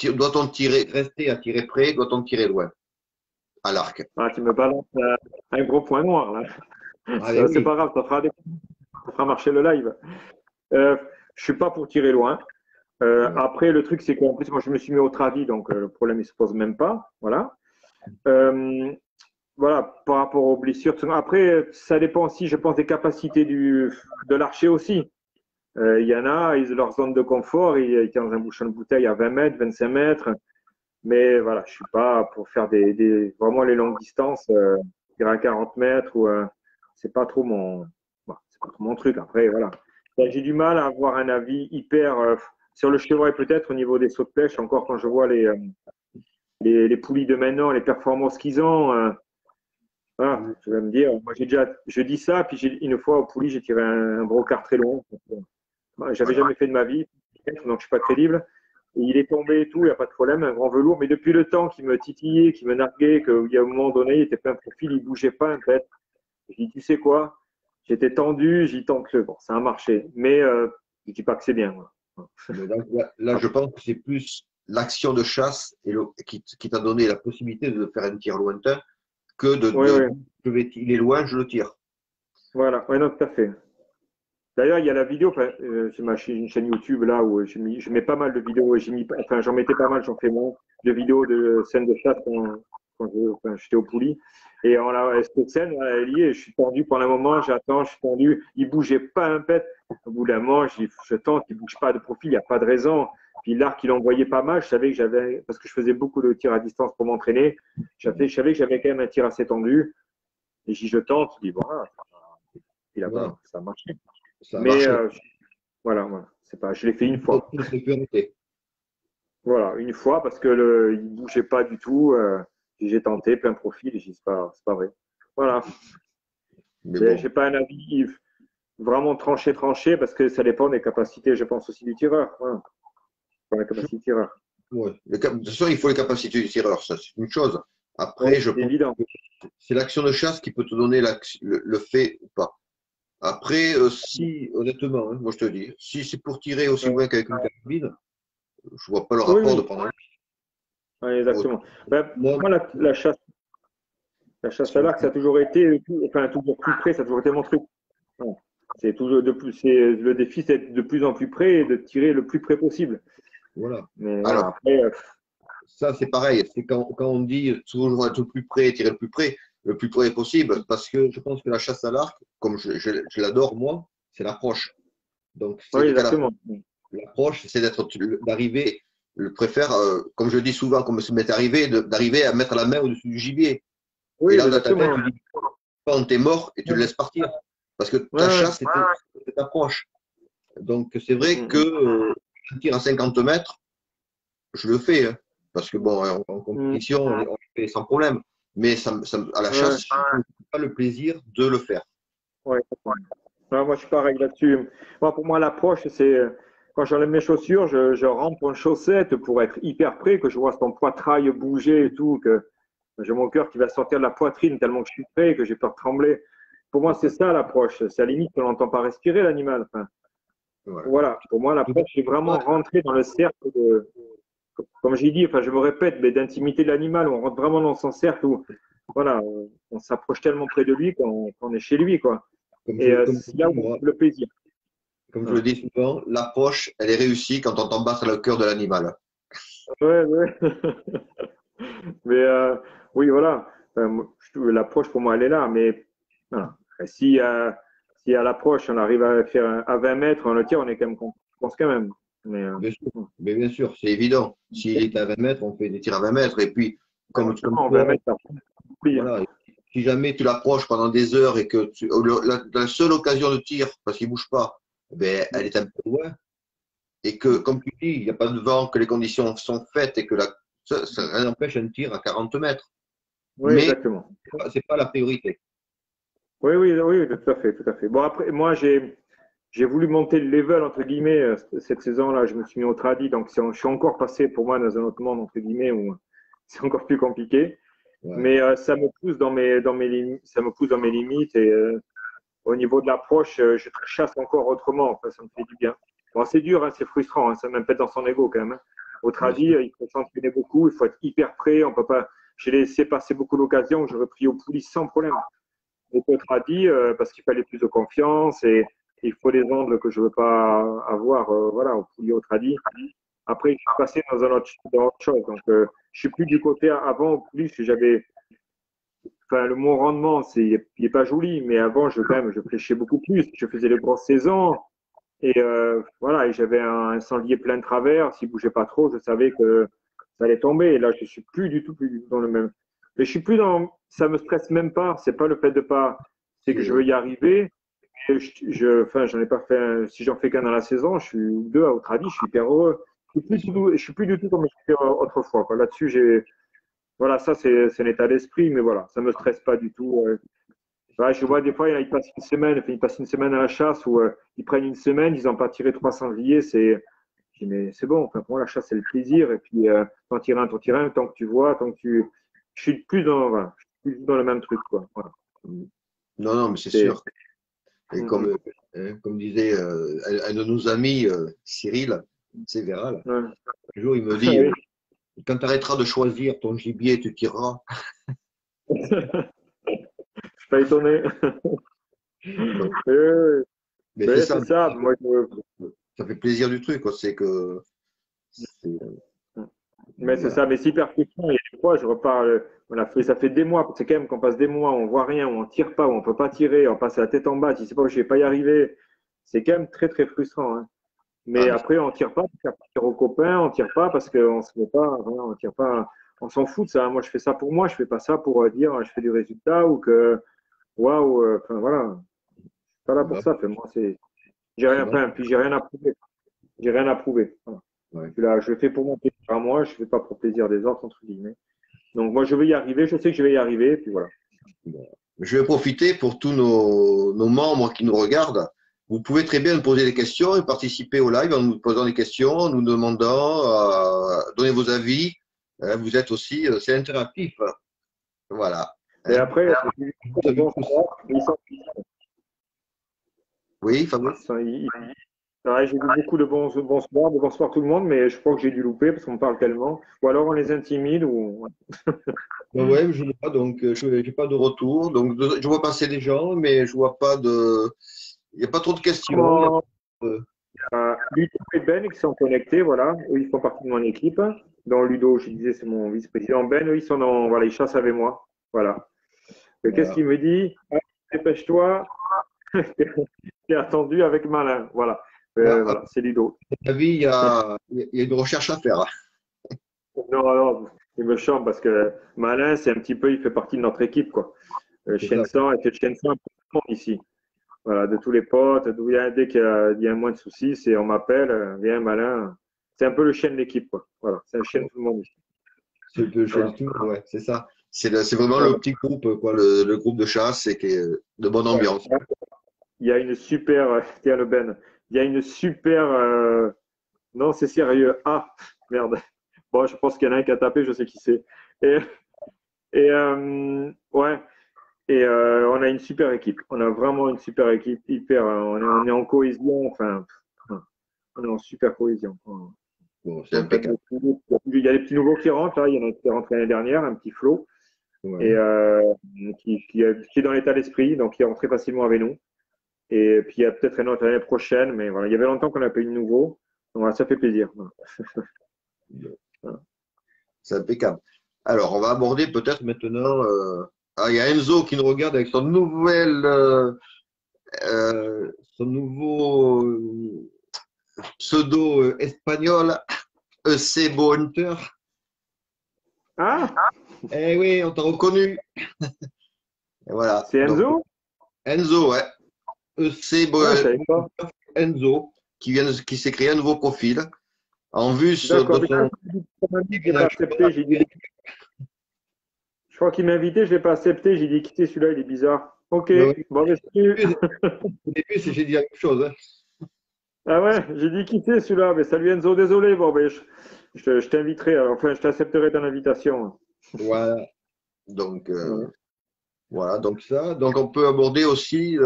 Speaker 1: Doit-on tirer, rester à tirer près? Doit-on tirer loin à l'arc?
Speaker 2: ah, tu me balances un gros point noir là.
Speaker 1: Allez,
Speaker 2: C'est
Speaker 1: oui.
Speaker 2: pas grave, ça fera marcher le live. Je suis pas pour tirer loin.
Speaker 1: Ouais.
Speaker 2: Après, le truc, c'est qu'en plus, moi, je me suis mis au tradi, donc le problème, il se pose même pas. Voilà. Euh, voilà, par rapport aux blessures. Après, ça dépend aussi, je pense, des capacités de l'archer aussi. Il y en a, ils ont leur zone de confort, ils étaient dans un bouchon de bouteille à 20 mètres, 25 mètres. Mais voilà, je suis pas pour faire vraiment les longues distances, tirer à 40 mètres ou c'est pas trop c'est pas trop mon truc. Après, voilà. J'ai du mal à avoir un avis hyper sur le chevreuil peut-être au niveau des sauts de pêche. Encore quand je vois les poulies de maintenant, les performances qu'ils ont. Voilà, je vais me dire, moi je dis ça, puis une fois au poulie, j'ai tiré un brocard très long. J'avais
Speaker 1: Voilà.
Speaker 2: jamais fait de ma vie, donc je suis pas crédible. Et il est tombé et tout, il n'y a pas de problème, un grand velours. Mais depuis le temps qu'il me titillait, qu'il me narguait, qu'il y a un moment donné, il était plein profil, il bougeait pas en fait. Je dis, tu sais quoi? J'étais tendu, j'y tente que bon, ça a marché. Mais je dis pas que c'est bien. Voilà.
Speaker 1: Mais là, je pense que c'est plus l'action de chasse qui t'a donné la possibilité de faire un tir lointain que
Speaker 2: Oui, oui,
Speaker 1: il est loin, je le tire.
Speaker 2: voilà, ouais, non, tout à fait. D'ailleurs, il y a la vidéo, enfin, c'est une chaîne YouTube là où je mets pas mal de vidéos, enfin, j'en mettais pas mal, j'en fais moins, de vidéos de scènes de chasse quand j'étais au poulie. Et cette scène, elle y est, je suis tendu pendant un moment, j'attends, je suis tendu, il bougeait pas un pet. Au bout d'un moment, je tente, il bouge pas de profil, il n'y a pas de raison. Puis l'arc, il envoyait pas mal, je savais que parce que je faisais beaucoup de tirs à distance pour m'entraîner, je savais que j'avais quand même un tir assez tendu. Et je tente, je dis, voilà,
Speaker 1: Voilà,
Speaker 2: ça a marché.
Speaker 1: ça a
Speaker 2: Mais
Speaker 1: marché.
Speaker 2: voilà, voilà. C'est pas, je l'ai fait une
Speaker 1: Une
Speaker 2: fois.
Speaker 1: sécurité.
Speaker 2: Voilà, une fois parce que il bougeait pas du tout. J'ai tenté plein profil et j'ai dit, c'est pas vrai. Voilà.
Speaker 1: Mais
Speaker 2: J'ai
Speaker 1: bon,
Speaker 2: pas un avis vraiment tranché parce que ça dépend des capacités, je pense aussi du tireur. Voilà. Dans la capacité du tireur.
Speaker 1: ouais. De toute façon, il faut les capacités du tireur, ça c'est une chose.
Speaker 2: Ouais,
Speaker 1: Après, je
Speaker 2: c'est
Speaker 1: pense
Speaker 2: évident.
Speaker 1: que c'est l'action de chasse qui peut te donner le fait ou pas. Après, si, honnêtement, hein, moi je te dis, si c'est pour tirer aussi
Speaker 2: Ouais.
Speaker 1: loin qu'avec une carabine, je vois pas le
Speaker 2: Oui,
Speaker 1: rapport de
Speaker 2: oui,
Speaker 1: prendre un.
Speaker 2: ouais, exactement. Ben,
Speaker 1: Moi,
Speaker 2: moi, la chasse à l'arc, ça a toujours été, enfin, toujours plus près, ça a toujours été mon truc. Ouais. C'est toujours le défi, c'est d'être de plus en plus près et de tirer le plus près possible.
Speaker 1: voilà.
Speaker 2: Mais
Speaker 1: Alors,
Speaker 2: voilà, après,
Speaker 1: ça, c'est pareil. C'est quand on dit toujours être le plus près, tirer le plus près possible, parce que je pense que la chasse à l'arc, comme je l'adore moi, c'est l'approche. Donc,
Speaker 2: oui,
Speaker 1: c'est qu'à
Speaker 2: exactement.
Speaker 1: l'approche, c'est d'arriver, le préfère, comme je dis souvent, comme ça m'est arrivé, d'arriver à mettre la main au-dessus du gibier. Et
Speaker 2: Oui,
Speaker 1: là, dans ta tête,
Speaker 2: exactement.
Speaker 1: tu dis, quand t'es mort et tu le laisses partir. Parce que
Speaker 2: Ouais,
Speaker 1: ta
Speaker 2: ouais.
Speaker 1: chasse, c'est cette approche. Donc, c'est
Speaker 2: Mm,
Speaker 1: vrai
Speaker 2: mm,
Speaker 1: que
Speaker 2: mm.
Speaker 1: un tir à 50 mètres, je le fais, hein, parce que bon, en
Speaker 2: Mm,
Speaker 1: compétition, on le fait sans problème. Mais à la
Speaker 2: ouais,
Speaker 1: chasse, je n'ai pas le plaisir de le faire.
Speaker 2: ouais. Ouais, moi, je suis pareil là-dessus. Moi, pour moi, l'approche, c'est. quand j'enlève mes chaussures, je rentre en chaussettes pour être hyper prêt, que je vois ton poitrail bouger et tout, que j'ai mon cœur qui va sortir de la poitrine tellement que je suis prêt, que j'ai peur de trembler. Pour moi, c'est ça l'approche. C'est à la limite qu'on n'entend pas respirer l'animal. Enfin,
Speaker 1: Voilà.
Speaker 2: voilà. Pour moi, l'approche, c'est vraiment rentrer dans le cercle de, comme j'ai dit, enfin, je me répète, mais d'intimité de l'animal. On rentre vraiment dans son cercle où, voilà, on s'approche tellement près de lui qu'on est chez lui, quoi. Et
Speaker 1: Comme je
Speaker 2: c'est là
Speaker 1: dis,
Speaker 2: où on
Speaker 1: moi,
Speaker 2: trouve le plaisir.
Speaker 1: comme je le
Speaker 2: Voilà.
Speaker 1: dis souvent, l'approche, elle est réussie quand on entend battre le cœur de l'animal.
Speaker 2: Ouais, ouais. Mais oui, voilà. L'approche pour moi, elle est là. Mais voilà. Si à l'approche, on arrive à faire à 20 mètres, on le tire, on est quand même, on pense quand même. Mais
Speaker 1: Bien sûr, mais bien sûr, c'est évident. S'il est à 20 mètres, on fait des tirs à 20 mètres. Et puis, comme
Speaker 2: non, 20
Speaker 1: toi,
Speaker 2: mètres, ça plie.
Speaker 1: voilà, si jamais tu l'approches pendant des heures et que la seule occasion de tir, parce qu'il bouge pas, ben, elle est un peu loin, et que, comme tu dis, il n'y a pas de vent, que les conditions sont faites et que ça rien n'empêche un tir à 40 mètres.
Speaker 2: Oui,
Speaker 1: Mais
Speaker 2: exactement.
Speaker 1: c'est pas la priorité.
Speaker 2: Oui, oui, oui, tout à fait, tout à fait. Bon, après, moi, j'ai voulu monter le level, entre guillemets, cette saison-là. Je me suis mis au tradi, donc je suis encore passé, pour moi, dans un autre monde, entre guillemets, où c'est encore plus compliqué.
Speaker 1: Ouais.
Speaker 2: Mais ça me pousse dans mes limites, ça me pousse dans mes limites et au niveau de l'approche, je chasse encore autrement. Enfin, ça me fait du bien. Bon, c'est dur, hein, c'est frustrant, hein, ça me pète dans son ego quand même, hein. Au
Speaker 1: Bien
Speaker 2: tradi,
Speaker 1: sûr.
Speaker 2: il faut s'entraîner beaucoup, il faut être hyper prêt. On peut pas. J'ai laissé passer beaucoup d'occasions où j'aurais pris au poulie sans problème. Et au tradi, parce qu'il fallait plus de confiance et il faut des angles que je veux pas avoir, voilà, au poulie au tradi. Après, je suis passé dans autre chose. Donc, je suis plus du côté avant au poulie, parce que j'avais enfin, le mot rendement, il est pas joli, mais avant, quand même, je pêchais beaucoup plus. Je faisais les grosses saisons et voilà, et j'avais un sanglier plein de travers. S'il bougeait pas trop, je savais que ça allait tomber. Et là, je suis plus du tout dans le même. Mais je suis plus dans, ça me stresse même pas. C'est pas le fait de pas, c'est que je veux y arriver. Et enfin, j'en ai pas fait, si j'en fais qu'un dans la saison, je suis deux à Autradi, je suis hyper heureux. Je suis plus du tout comme j'étais autrefois, quoi. Là-dessus, voilà, ça, c'est un état d'esprit, mais voilà, ça me stresse pas du tout. Ouais, je vois des fois, ils passent une semaine à la chasse ou ils prennent une semaine, ils n'ont pas tiré 300 sangliers, je dis, mais c'est bon. Enfin, pour moi, la chasse, c'est le plaisir. Et puis, t'en tires un, tant que tu vois, je suis plus dans, voilà, je suis plus dans le même truc, quoi. Voilà.
Speaker 1: Non, non, mais c'est
Speaker 2: C'est,
Speaker 1: sûr. Et
Speaker 2: mm,
Speaker 1: comme disait un de nos amis, Cyril, c'est Véral,
Speaker 2: ouais.
Speaker 1: un jour il me dit,
Speaker 2: Oui.
Speaker 1: quand tu arrêteras de choisir ton gibier, tu tireras.
Speaker 2: Je suis pas étonné.
Speaker 1: Donc,
Speaker 2: Oui,
Speaker 1: mais c'est
Speaker 2: oui,
Speaker 1: ça,
Speaker 2: c'est ça. Moi,
Speaker 1: ça fait plaisir du truc, quoi. C'est que c'est-
Speaker 2: mais c'est
Speaker 1: voilà.
Speaker 2: ça, mais c'est hyper frustrant. Il y a des fois, je repars, ça fait des mois, c'est quand même qu'on passe des mois, on voit rien, on tire pas, on peut pas tirer, on passe la tête en bas, tu sais pas, je vais pas y arriver. C'est quand même très, très frustrant, hein.
Speaker 1: Ah,
Speaker 2: Mais après, on tire pas, on tire aux copains, on tire pas parce qu'on se met pas, voilà, on tire pas, on s'en fout de ça. Moi, je fais ça pour moi, je fais pas ça pour dire, je fais du résultat ou que, waouh, enfin, voilà. Je suis pas là pour
Speaker 1: bah,
Speaker 2: ça. Enfin, moi, j'ai
Speaker 1: c'est
Speaker 2: rien,
Speaker 1: vrai.
Speaker 2: enfin, puis j'ai rien à prouver. J'ai rien à prouver. Voilà.
Speaker 1: Ouais.
Speaker 2: Là, je le fais pour mon plaisir à moi, je fais pas pour le plaisir des autres, entre guillemets. Donc moi, je vais y arriver, je sais que je vais y arriver, et puis voilà.
Speaker 1: Bon. Je vais profiter pour tous nos membres qui nous regardent. Vous pouvez très bien nous poser des questions et participer au live en nous posant des questions, en nous demandant, donner vos avis. Vous êtes aussi, c'est interactif. Voilà.
Speaker 2: Et
Speaker 1: Hein.
Speaker 2: après, j'ai eu beaucoup de
Speaker 1: Salut
Speaker 2: bons
Speaker 1: tous.
Speaker 2: sports,
Speaker 1: Oui, Fabrice?
Speaker 2: ouais, j'ai vu beaucoup de bons sports tout le monde, mais je crois que j'ai dû louper parce qu'on me parle tellement. Ou alors on les intimide, ou
Speaker 1: Ouais, ouais, je vois, donc je n'ai pas de retour. Donc je vois passer des gens, mais je vois pas de. Il n'y a pas trop de questions.
Speaker 2: comment
Speaker 1: Euh,
Speaker 2: Ludo et Ben qui sont connectés, voilà, eux ils font partie de mon équipe. Dans Ludo, je disais, c'est mon vice-président. Ben, eux, ils sont dans, voilà, ils chassent avec moi. Voilà. Et qu'est-ce
Speaker 1: voilà.
Speaker 2: qu'il me dit? Ah, dépêche-toi, t'es attendu avec Malin. Voilà.
Speaker 1: À
Speaker 2: Voilà, c'est Ludo.
Speaker 1: mon avis, il y a une recherche à faire.
Speaker 2: Non, non, il me chante parce que Malin, c'est un petit peu, il fait partie de notre équipe, quoi.
Speaker 1: C'est ça.
Speaker 2: Shensan, et Shensan, tout le monde ici. Voilà, de tous les potes, dès qu'il y a un moins de soucis, on m'appelle, viens Malin. C'est un peu le chien de l'équipe, quoi. Voilà, c'est un chien de tout le monde ici.
Speaker 1: C'est le jeu de
Speaker 2: Voilà.
Speaker 1: tout, ouais, c'est ça. C'est vraiment
Speaker 2: Voilà.
Speaker 1: le petit groupe, quoi, le groupe de chasse, et qui est de bonne ambiance.
Speaker 2: Il y a une super, tiens le Ben, il y a une super Non, c'est sérieux. Ah, merde. Bon, je pense qu'il y en a un qui a tapé, je sais qui c'est. Et, ouais. Et on a une super équipe. On a vraiment une super équipe, hyper. On est en cohésion. Enfin, on est en super cohésion.
Speaker 1: Bon, c'est
Speaker 2: Donc,
Speaker 1: impeccable.
Speaker 2: il y a des petits nouveaux qui rentrent. Là. Il y en a qui est rentré l'année dernière, un petit Flo, et
Speaker 1: Ouais.
Speaker 2: qui est dans l'état d'esprit, donc qui est rentré facilement avec nous. Et puis il y a peut-être un autre l'année prochaine, mais voilà, il y avait longtemps qu'on n'a pas eu de nouveau. Donc voilà, ça fait plaisir. Voilà. Voilà.
Speaker 1: C'est impeccable. Alors, on va aborder peut-être maintenant. Il y a Enzo qui nous regarde avec son nouveau pseudo espagnol, EC Hunter.
Speaker 2: Ah,
Speaker 1: Eh oui, on t'a reconnu. Et voilà.
Speaker 2: c'est
Speaker 1: Donc,
Speaker 2: Enzo?
Speaker 1: Enzo, ouais. EC
Speaker 2: Ah, je savais pas.
Speaker 1: Enzo, qui s'est créé un nouveau profil en vue
Speaker 2: D'accord,
Speaker 1: de
Speaker 2: mais
Speaker 1: son
Speaker 2: je l'ai pas
Speaker 1: déménagement.
Speaker 2: accepté. Je crois qu'il m'a invité, je l'ai pas accepté. J'ai dit quitter celui-là, il est bizarre. Ok,
Speaker 1: Ouais, ouais.
Speaker 2: bon, mais salut.
Speaker 1: Au début, j'ai dit la même chose, hein.
Speaker 2: Ah ouais, j'ai dit quitter celui-là. Mais salut Enzo, désolé. Bon, ben, je t'inviterai. Enfin, je t'accepterai ton invitation.
Speaker 1: Voilà. Donc,
Speaker 2: Voilà.
Speaker 1: voilà. Donc ça. Donc, on peut aborder aussi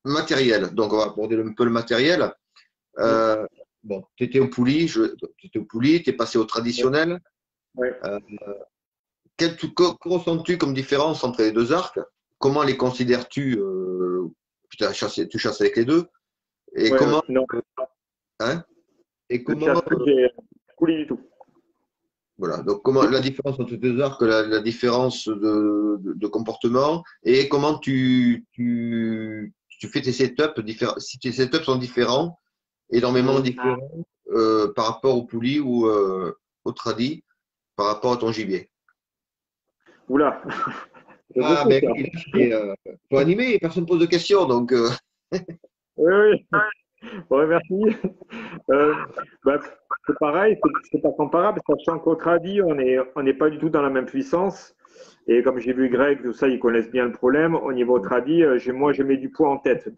Speaker 1: matériel. Donc, on va aborder un peu le matériel. Euh, bon, tu étais au poulie, tu étais au poulie, tu es passé au traditionnel.
Speaker 2: Ouais.
Speaker 1: Euh, que ressens-tu comme différence entre les deux arcs? Comment les considères-tu? Tu chasses avec les deux. Et
Speaker 2: Ouais, ouais.
Speaker 1: comment,
Speaker 2: Non,
Speaker 1: hein? Et
Speaker 2: je
Speaker 1: comment,
Speaker 2: chasse plus, j'ai coulé du tout.
Speaker 1: voilà. Donc, comment la différence entre les deux arcs, la différence de comportement et comment tu fais tes setups différents. Si tes setups sont différents, énormément
Speaker 2: Mhm.
Speaker 1: différents par rapport au poulie ou au tradi, par rapport à ton gibier.
Speaker 2: Oula, c'est
Speaker 1: Ah,
Speaker 2: beaucoup
Speaker 1: ben
Speaker 2: ça.
Speaker 1: oui, là, faut animer, personne ne pose de questions. Donc,
Speaker 2: Oui, oui. Ouais, merci. Euh, bah, c'est pareil, c'est pas comparable, sachant qu'au tradi, on n'est pas du tout dans la même puissance. Et comme j'ai vu Greg, tout ça, ils connaissent bien le problème. Au niveau tradi, moi, je mets du poids en tête.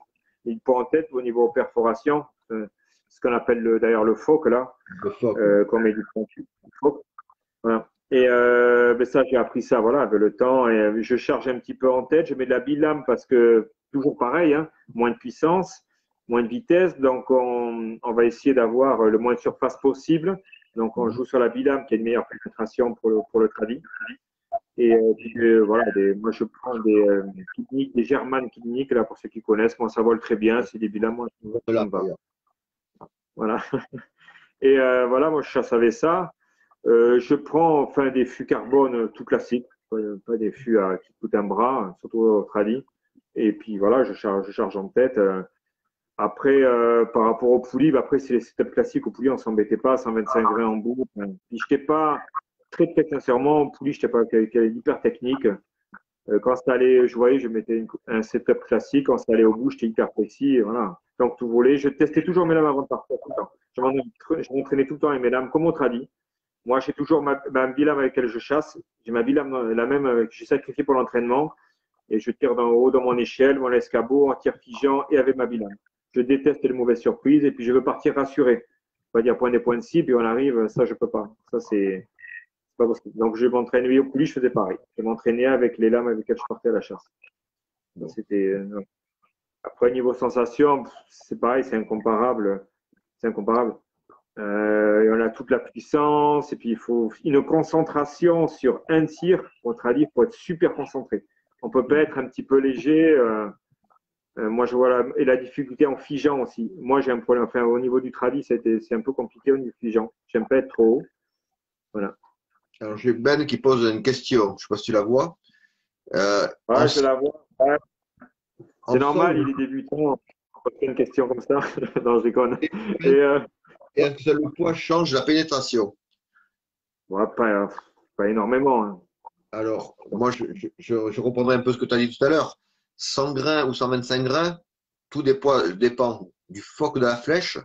Speaker 2: Et du poids en tête au niveau perforation, ce qu'on appelle d'ailleurs le phoque, là,
Speaker 1: le phoque, ouais.
Speaker 2: qu'on met du phoque. Voilà. Et ben ça, j'ai appris ça, voilà, avec le temps. Et je charge un petit peu en tête. Je mets de la bilame parce que, toujours pareil, hein, moins de puissance, moins de vitesse. Donc, on va essayer d'avoir le moins de surface possible. Donc, on joue sur la bilame qui a une meilleure pénétration pour le tradi. Et puis, voilà, moi, je prends des German Kidnik, là, pour ceux qui connaissent. Moi, ça vole très bien. C'est des bilames, moi, ça
Speaker 1: Là,
Speaker 2: me va.
Speaker 1: d'ailleurs.
Speaker 2: Voilà. Et voilà, moi, je chasse avec ça. Je prends enfin des fûts carbone tout classiques, pas des fûts qui coûtent un bras, surtout au tradi. Et puis voilà, je charge en tête. Après, par rapport au poulie, bah, après, c'est les setups classiques. Au poulie, on s'embêtait pas, 125 grains en bout. Puis, je n'étais pas, très sincèrement, au poulie, je n'étais pas hyper technique. Quand c'était allé, je voyais, je mettais un setup classique. Quand c'était allé au bout, j'étais hyper précis. Et voilà. Donc, tout volé. Je testais toujours mes lames avant de partir, tout le temps. Je m'entraînais tout le temps avec mes lames, comme au tradi. Moi, j'ai toujours ma bilame avec laquelle je chasse. J'ai ma bilame, la même que j'ai sacrifiée pour l'entraînement. Et je tire d'en haut dans mon échelle, mon escabeau, en tir figeant et avec ma bilame. Je déteste les mauvaises surprises et puis je veux partir rassuré. On va dire point des points de cible et on arrive, ça, je peux pas. Ça, c'est pas possible. Donc, je m'entraînais, oui, au poulie, je faisais pareil. Je m'entraînais avec les lames avec lesquelles je partais à la chasse. Ça,
Speaker 1: Bon.
Speaker 2: c'était. Après, niveau sensation, c'est pareil, c'est incomparable. C'est incomparable. Et on a toute la puissance, et puis il faut une concentration sur un tir. Au tradi, il faut être super concentré. On peut pas être un petit peu léger. Moi, je vois et la difficulté en figeant aussi. Moi, j'ai un problème. Enfin, au niveau du tradi, c'est un peu compliqué au niveau du figeant. J'aime pas être trop haut. Voilà.
Speaker 1: Alors, j'ai Ben qui pose une question. Je ne sais pas si tu la vois.
Speaker 2: Ouais, je la vois. Ouais. C'est
Speaker 1: En
Speaker 2: normal,
Speaker 1: sol,
Speaker 2: il est débutant. On peut faire une question comme ça. Non, je déconne. Et
Speaker 1: est-ce que le poids change la pénétration?
Speaker 2: bon, pas énormément. Hein.
Speaker 1: Alors, moi, je reprendrai un peu ce que tu as dit tout à l'heure. 100 grains ou 125 grains, tout dépend du phoque de la flèche.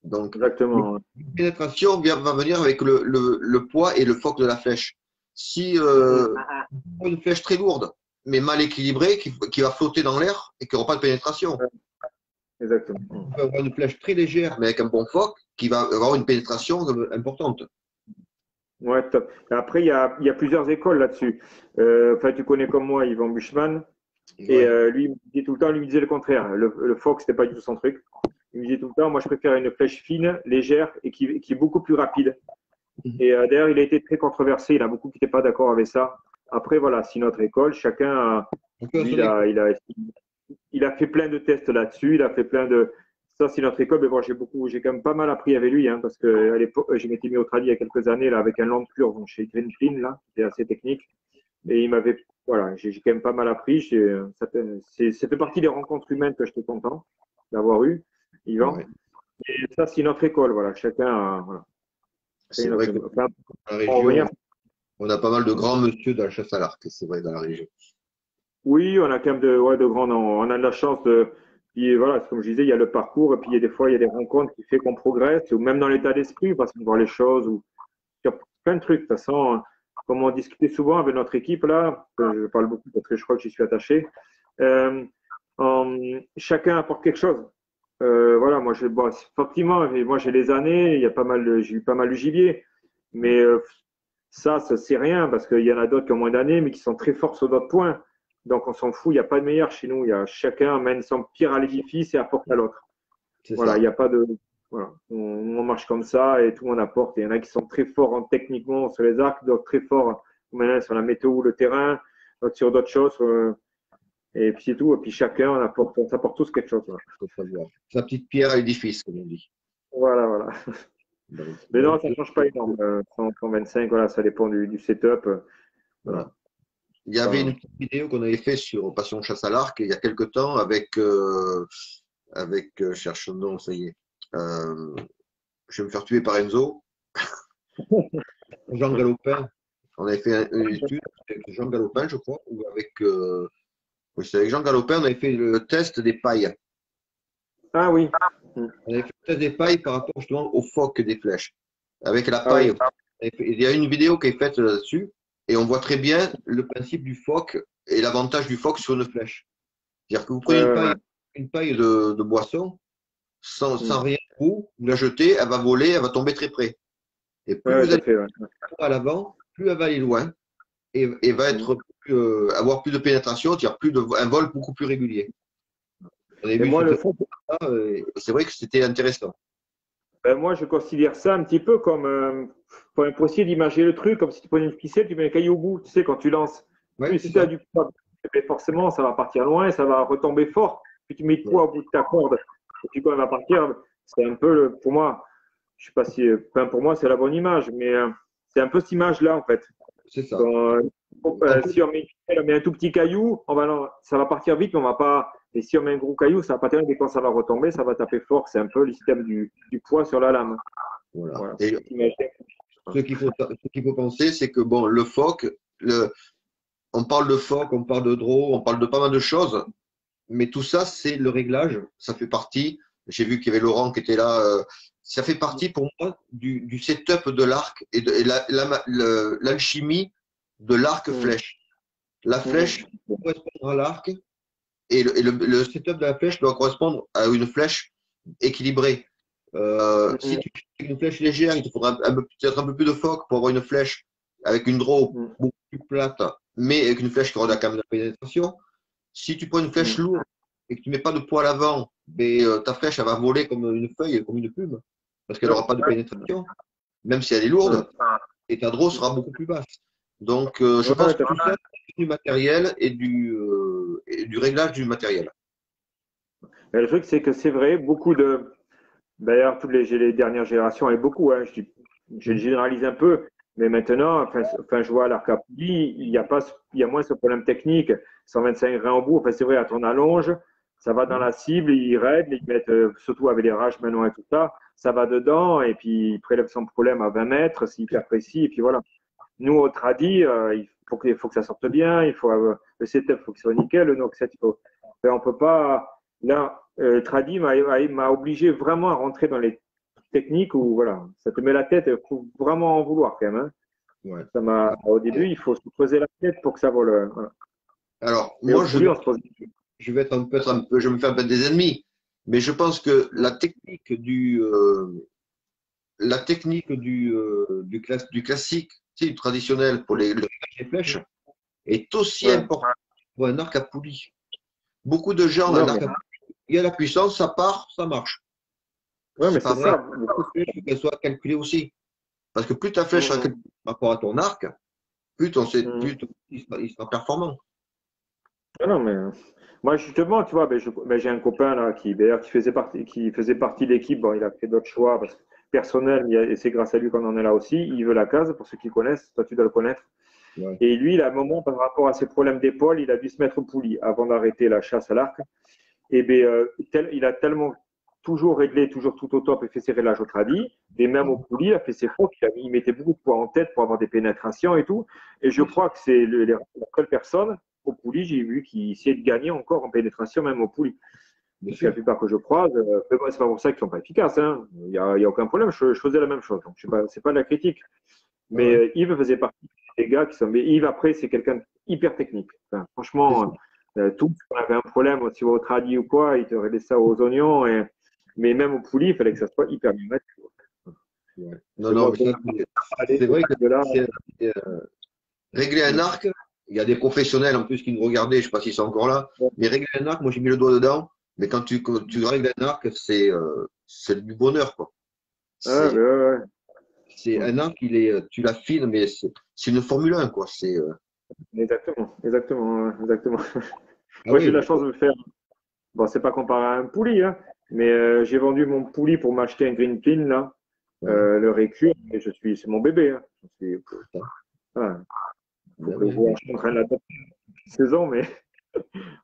Speaker 1: Donc, la
Speaker 2: Exactement.
Speaker 1: pénétration va venir avec le poids et le phoque de la flèche. Si une flèche très lourde, mais mal équilibrée, qui va flotter dans l'air et qui n'aura pas de pénétration.
Speaker 2: Ouais, exactement.
Speaker 1: On peut avoir une flèche très légère, mais avec un bon phoque, qui va avoir une pénétration importante.
Speaker 2: Ouais, top. Après, il y a plusieurs écoles là-dessus. Enfin, tu connais comme moi Yvan Buchmann. Et
Speaker 1: Ouais.
Speaker 2: lui, il me disait tout le temps, lui me disait le contraire. Le Fox, c'était pas du tout son truc. Il me disait tout le temps, moi, je préfère une flèche fine, légère et qui est beaucoup plus rapide.
Speaker 1: Mhm.
Speaker 2: Et d'ailleurs, il a été très controversé. Il y en a beaucoup qui n'étaient pas d'accord avec ça. Après, voilà, c'est notre école. Chacun,
Speaker 1: On peut à
Speaker 2: lui,
Speaker 1: son école.
Speaker 2: il a fait plein de tests là-dessus. Il a fait plein de. Ça, c'est notre école. Mais bon, j'ai quand même pas mal appris avec lui, hein, parce que à l'époque, je m'étais mis au tradit il y a quelques années là, avec un long curve donc, chez Green Clean, là, qui était assez technique. Et il m'avait, voilà, j'ai quand même pas mal appris. Ça fait partie des rencontres humaines que j'étais content d'avoir eu, Yvan.
Speaker 1: Ouais.
Speaker 2: Et ça, c'est notre école, voilà. Chacun, voilà.
Speaker 1: C'est vrai que
Speaker 2: Enfin,
Speaker 1: dans la
Speaker 2: pour revenir,
Speaker 1: région, on a pas mal de grands monsieur dans la chasse à l'arc, c'est vrai, dans la région.
Speaker 2: oui, on a quand même de grands noms. On a de la chance de. Puis voilà, comme je disais, il y a le parcours, et puis des fois, il y a des rencontres qui fait qu'on progresse, ou même dans l'état d'esprit, parce qu'on voit les choses, ou sur plein de trucs. De toute façon, comme on discutait souvent avec notre équipe, là, je parle beaucoup parce que je crois que j'y suis attaché, euh, chacun apporte quelque chose. Voilà, bon, effectivement, moi j'ai les années, j'ai eu pas mal de gibier, mais ça c'est rien parce qu'il y en a d'autres qui ont moins d'années, mais qui sont très forts sur d'autres points. Donc on s'en fout, il n'y a pas de meilleur chez nous. Chacun amène son pierre à l'édifice et apporte à l'autre.
Speaker 1: C'est
Speaker 2: Voilà, il
Speaker 1: ça.
Speaker 2: n'y a pas de. Voilà. On marche comme ça et tout le monde apporte. Il y en a qui sont très forts techniquement sur les arcs, d'autres très forts maintenant sur la météo ou le terrain, d'autres sur d'autres choses. Et puis c'est tout. Et puis chacun on apporte tous quelque chose. Voilà,
Speaker 1: Faut savoir. Sa petite pierre à l'édifice, comme on dit.
Speaker 2: voilà. Voilà. Mais non,
Speaker 1: Donc,
Speaker 2: ça ne change pas énorme. 100, 125, voilà, ça dépend du setup. Voilà.
Speaker 1: voilà. Il y avait
Speaker 2: Enfin,
Speaker 1: une petite vidéo qu'on avait fait sur Passion Chasse à l'Arc il y a quelque temps avec cherche son nom, ça y est. Je vais me faire tuer par Enzo. Jean Galopin. On avait fait une étude avec Jean Galopin, je crois, ou avec, oui, c'est avec Jean Galopin, on avait fait le test des pailles.
Speaker 2: ah oui.
Speaker 1: On avait fait le test des pailles par rapport justement au phoque des flèches. Avec la
Speaker 2: Ah oui.
Speaker 1: paille, il y a une vidéo qui est faite là-dessus, et on voit très bien le principe du phoque et l'avantage du phoque sur une flèche. C'est-à-dire que vous prenez
Speaker 2: Ouais, ouais, ouais.
Speaker 1: une paille de boisson, sans
Speaker 2: Hmm.
Speaker 1: rien vous la jetez, elle va voler, elle va tomber très près. Et plus
Speaker 2: Ouais,
Speaker 1: vous
Speaker 2: tout à
Speaker 1: allez
Speaker 2: fait. Ouais.
Speaker 1: à l'avant, plus elle va aller loin et va
Speaker 2: Hmm.
Speaker 1: avoir plus de pénétration, c'est-à-dire un vol beaucoup plus régulier. On a
Speaker 2: Et
Speaker 1: vu
Speaker 2: moi,
Speaker 1: ce
Speaker 2: le
Speaker 1: fait,
Speaker 2: fond,
Speaker 1: c'est vrai que c'était intéressant.
Speaker 2: moi, je considère ça un petit peu comme, pour essayer d'imaginer le truc, comme si tu prenais une ficelle, tu mets un caillou au bout, tu sais, quand tu lances.
Speaker 1: Oui,
Speaker 2: Plus
Speaker 1: c'est
Speaker 2: si tu as
Speaker 1: ça.
Speaker 2: du poids, ben, forcément, ça va partir loin, ça va retomber fort. Puis tu mets de
Speaker 1: Ouais,
Speaker 2: poids au bout de ta corde, et puis quand elle va partir, c'est un peu, pour moi, je sais pas si, enfin, pour moi, c'est la bonne image, mais c'est un peu cette image-là, en fait.
Speaker 1: c'est ça.
Speaker 2: Quand,
Speaker 1: En plus,
Speaker 2: si on met un tout petit caillou, ça va partir vite, mais on va pas. Et si on met un gros caillou, ça va pas tenir. Dès quand ça va retomber, ça va taper fort. C'est un peu le système du poids sur la lame.
Speaker 1: voilà.
Speaker 2: Voilà.
Speaker 1: Et
Speaker 2: Imagine.
Speaker 1: ce qu'il faut penser, c'est que bon, le phoque, on parle de phoque, on parle de draw, on parle de pas mal de choses, mais tout ça, c'est le réglage. Ça fait partie. J'ai vu qu'il y avait Laurent qui était là. Ça fait partie pour moi du setup de l'arc et l'alchimie de l'arc
Speaker 2: Mm,
Speaker 1: flèche. La flèche
Speaker 2: mm,
Speaker 1: correspond à l'arc et le setup de la flèche doit correspondre à une flèche équilibrée. Si
Speaker 2: mm,
Speaker 1: tu fais une flèche légère, il te faudra peut-être un peu plus de phoque pour avoir une flèche avec une draw
Speaker 2: mm,
Speaker 1: beaucoup plus plate, mais avec une flèche qui aura quand même de la pénétration. Si tu prends une flèche
Speaker 2: mm,
Speaker 1: lourde et que tu ne mets pas de poids à l'avant, mais, ta flèche elle va voler comme une feuille, comme une plume, parce qu'elle
Speaker 2: ouais,
Speaker 1: n'aura pas de
Speaker 2: ouais,
Speaker 1: pénétration, même si elle est lourde,
Speaker 2: mm,
Speaker 1: et ta draw sera beaucoup plus basse. Donc, je pense
Speaker 2: ouais,
Speaker 1: que tout ça, c'est du matériel et du réglage du matériel.
Speaker 2: mais le truc, c'est que c'est vrai, beaucoup de. D'ailleurs, les dernières générations, et beaucoup, hein, je
Speaker 1: Mhm.
Speaker 2: généralise un peu, mais maintenant, enfin, je vois à l'Arcapoulie, il y a moins ce problème technique. 125 grains au bout, enfin, c'est vrai, à ton allonge, ça va dans
Speaker 1: Mhm.
Speaker 2: la cible, ils raident, ils mettent, surtout avec les rages maintenant et tout ça, ça va dedans, et puis ils prélèvent sans problème à 20 mètres, c'est hyper précis, et puis voilà. Nous, au tradi, il faut que ça sorte bien, le setup, il faut qu'il soit nickel, le knockset, on peut pas. Là, tradi m'a obligé vraiment à rentrer dans les techniques où voilà, ça te met la tête, il faut vraiment en vouloir quand même. Hein.
Speaker 1: Ouais.
Speaker 2: Au début, il faut se poser la tête pour que ça vole. Voilà.
Speaker 1: Alors,
Speaker 2: Mais au
Speaker 1: moi,
Speaker 2: coulis, on se pose.
Speaker 1: je vais je vais me faire peut-être des ennemis, mais je pense que la technique la technique du classique, tu sais, du traditionnel pour les flèches, est aussi
Speaker 2: Ouais.
Speaker 1: importante pour un arc à poulie. Beaucoup de gens,
Speaker 2: Non,
Speaker 1: un
Speaker 2: mais,
Speaker 1: arc à poulie, il y a la puissance, ça part, ça marche.
Speaker 2: ouais, mais
Speaker 1: C'est
Speaker 2: c'est
Speaker 1: pas vrai.
Speaker 2: ça.
Speaker 1: Il faut qu'elle soit calculée aussi. Parce que plus ta flèche sera
Speaker 2: Mhm.
Speaker 1: calculée par rapport à ton arc, plus,
Speaker 2: Mhm.
Speaker 1: il sera performant.
Speaker 2: Ah non, mais moi justement, tu vois, j'ai un copain là qui d'ailleurs qui faisait partie de l'équipe. Bon, il a fait d'autres choix parce que personnel, et c'est grâce à lui qu'on en est là aussi. Il veut la case, pour ceux qui connaissent. Toi, tu dois le connaître.
Speaker 1: Ouais.
Speaker 2: Et lui, il a un moment, par rapport à ses problèmes d'épaule, il a dû se mettre au poulie avant d'arrêter la chasse à l'arc. Et ben, il a tellement toujours réglé, toujours tout au top et fait ses réglages au tradi. Et même au poulie, il a fait ses fautes. Il mettait beaucoup de poids en tête pour avoir des pénétrations et tout. Et je crois que c'est la seule personne au poulie, j'ai vu, qui essayait de gagner encore en pénétration, même au poulie.
Speaker 1: Bien
Speaker 2: Parce que la
Speaker 1: sûr.
Speaker 2: plupart que je croise, c'est pas pour ça qu'ils sont pas efficaces. Hein. Il y a aucun problème. Je faisais la même chose. Donc, c'est pas de la critique.
Speaker 1: Ouais,
Speaker 2: Mais
Speaker 1: ouais.
Speaker 2: Yves faisait partie des gars qui sont. Mais Yves, après, c'est quelqu'un hyper technique. Enfin,
Speaker 1: C'est ça.
Speaker 2: franchement, tout, si on avait un problème, si au tradi ou quoi, il te réglait ça aux oignons. Mais même au poulie, il fallait que ça soit hyper bien fait.
Speaker 1: Ouais.
Speaker 2: Parce
Speaker 1: Non,
Speaker 2: que
Speaker 1: non,
Speaker 2: moi,
Speaker 1: mais
Speaker 2: pour
Speaker 1: ça,
Speaker 2: aller
Speaker 1: c'est vrai que
Speaker 2: de là,
Speaker 1: régler un arc, il y a des professionnels en plus qui nous regardaient, je ne sais pas s'ils sont encore là, mais régler un arc, moi j'ai mis le doigt dedans, mais quand tu règles un arc, c'est du bonheur, quoi.
Speaker 2: ah,
Speaker 1: C'est
Speaker 2: mais ouais,
Speaker 1: c'est
Speaker 2: ouais.
Speaker 1: un arc, tu l'affines, mais c'est une Formule 1, quoi.
Speaker 2: Exactement, exactement, exactement.
Speaker 1: Ah
Speaker 2: Moi, j'ai eu
Speaker 1: oui,
Speaker 2: la chance de me faire. Bon, c'est pas comparé à un poulie, hein, mais j'ai vendu mon poulie pour m'acheter un Green Pin, là,
Speaker 1: ouais,
Speaker 2: le Récure, et c'est mon bébé. Hein. Voilà. Faut
Speaker 1: ben
Speaker 2: que
Speaker 1: oui,
Speaker 2: je m'entraîne la tête 16 ans, mais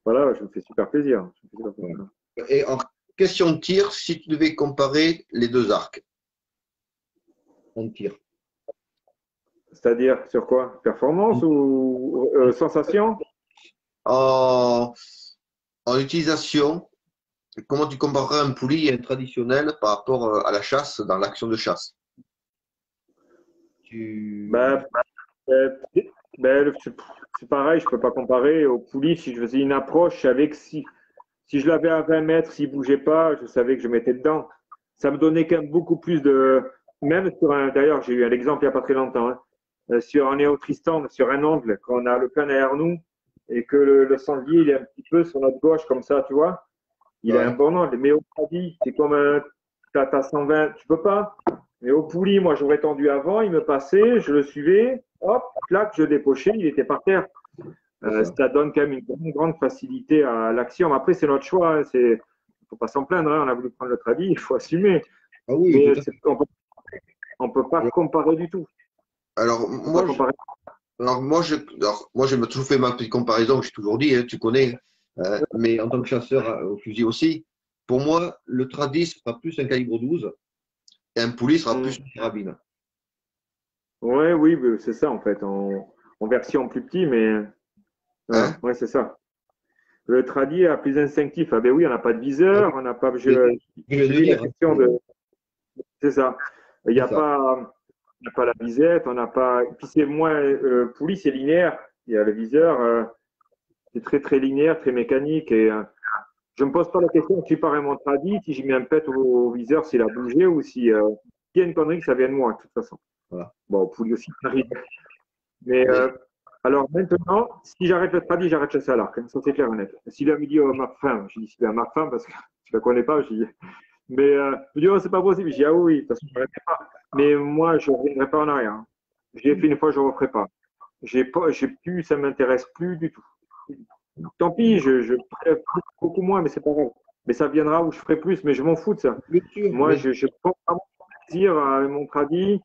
Speaker 2: voilà, je me fais super plaisir. Je me fais super
Speaker 1: ouais.
Speaker 2: plaisir.
Speaker 1: Et en question de tir, si tu devais comparer les deux arcs en tir,
Speaker 2: C'est-à-dire sur quoi? Performance ou sensation?
Speaker 1: en, en utilisation, comment tu comparerais un poulie et un traditionnel par rapport à la chasse, dans l'action de chasse? Tu...
Speaker 2: Ben, ben, c'est pareil, je peux pas comparer au poulie. Si je faisais une approche, je savais que si je l'avais à 20 mètres, s'il bougeait pas, je savais que je mettais dedans. Ça me donnait quand même beaucoup plus de. Même sur un. D'ailleurs, j'ai eu un exemple il n'y a pas très longtemps. Hein. Sur un Néo Tristan, sur un angle, quand on a le plan derrière nous et que le sanglier il est un petit peu sur notre gauche, comme ça, tu vois, il a un
Speaker 1: Ouais,
Speaker 2: bon angle. Mais au tradi, c'est comme un. T'as 120, tu peux pas. Mais au poulie, moi, j'aurais tendu avant, il me passait, je le suivais, hop, clac, je dépochais, il était par terre.
Speaker 1: c'est ça.
Speaker 2: Ça donne quand même une grande facilité à l'action. Mais après, c'est notre choix. Il ne faut pas s'en plaindre. Hein. On a voulu prendre le tradit, il faut assumer.
Speaker 1: Ah oui,
Speaker 2: Mais
Speaker 1: tout à fait.
Speaker 2: on peut pas comparer du tout.
Speaker 1: Alors,
Speaker 2: On peut pas
Speaker 1: moi,
Speaker 2: comparer.
Speaker 1: moi, j'ai toujours fait ma petite comparaison, que j'ai toujours dit, hein, tu connais, mais en tant que chasseur au fusil aussi, pour moi, le tradit sera plus un calibre 12 et un poulie sera plus une carabine.
Speaker 2: Ouais, oui, c'est ça en fait. En version plus petit, mais voilà.
Speaker 1: Hein?
Speaker 2: Ouais, c'est ça. Le tradit est plus instinctif. Ah ben oui, on n'a pas de
Speaker 1: Ah
Speaker 2: viseur,
Speaker 1: oui,
Speaker 2: on n'a pas.
Speaker 1: c'est ce que je viens
Speaker 2: J'ai
Speaker 1: de
Speaker 2: vu la
Speaker 1: dire, hein,
Speaker 2: question de. C'est ça. Il n'y
Speaker 1: c'est
Speaker 2: a
Speaker 1: ça.
Speaker 2: pas. On n'a pas la visette, on n'a pas. Puis c'est moins. Poulie, c'est linéaire. Il y a le viseur. C'est très très linéaire, très mécanique et je me pose pas la question si par un tradit, si j'ai mis un pet au viseur, s'il a bougé ou si il y a une connerie que ça vient de moi de toute façon.
Speaker 1: Voilà.
Speaker 2: Bon, au poulie aussi, ça arrive. Mais
Speaker 1: Mais,
Speaker 2: alors maintenant, si j'arrête le tradit, j'arrête le à l'arc. Hein, ça c'est clair et net. Si là me dit ma femme, je dis c'est à ma femme parce que je la connais pas, je dis. Mais je dis oh, c'est pas possible, je dis ah oui, parce que je ne pas. Mais moi, je ne reviendrai pas en arrière. Hein. J'ai fait une fois, je ne referai pas. J'ai plus, ça m'intéresse plus du tout. Tant pis, je ferai beaucoup moins, mais c'est pas grave. Mais ça viendra où je ferai plus, mais je m'en fous de ça.
Speaker 1: bien sûr,
Speaker 2: Moi,
Speaker 1: bien sûr.
Speaker 2: je prends vraiment plaisir à mon tradit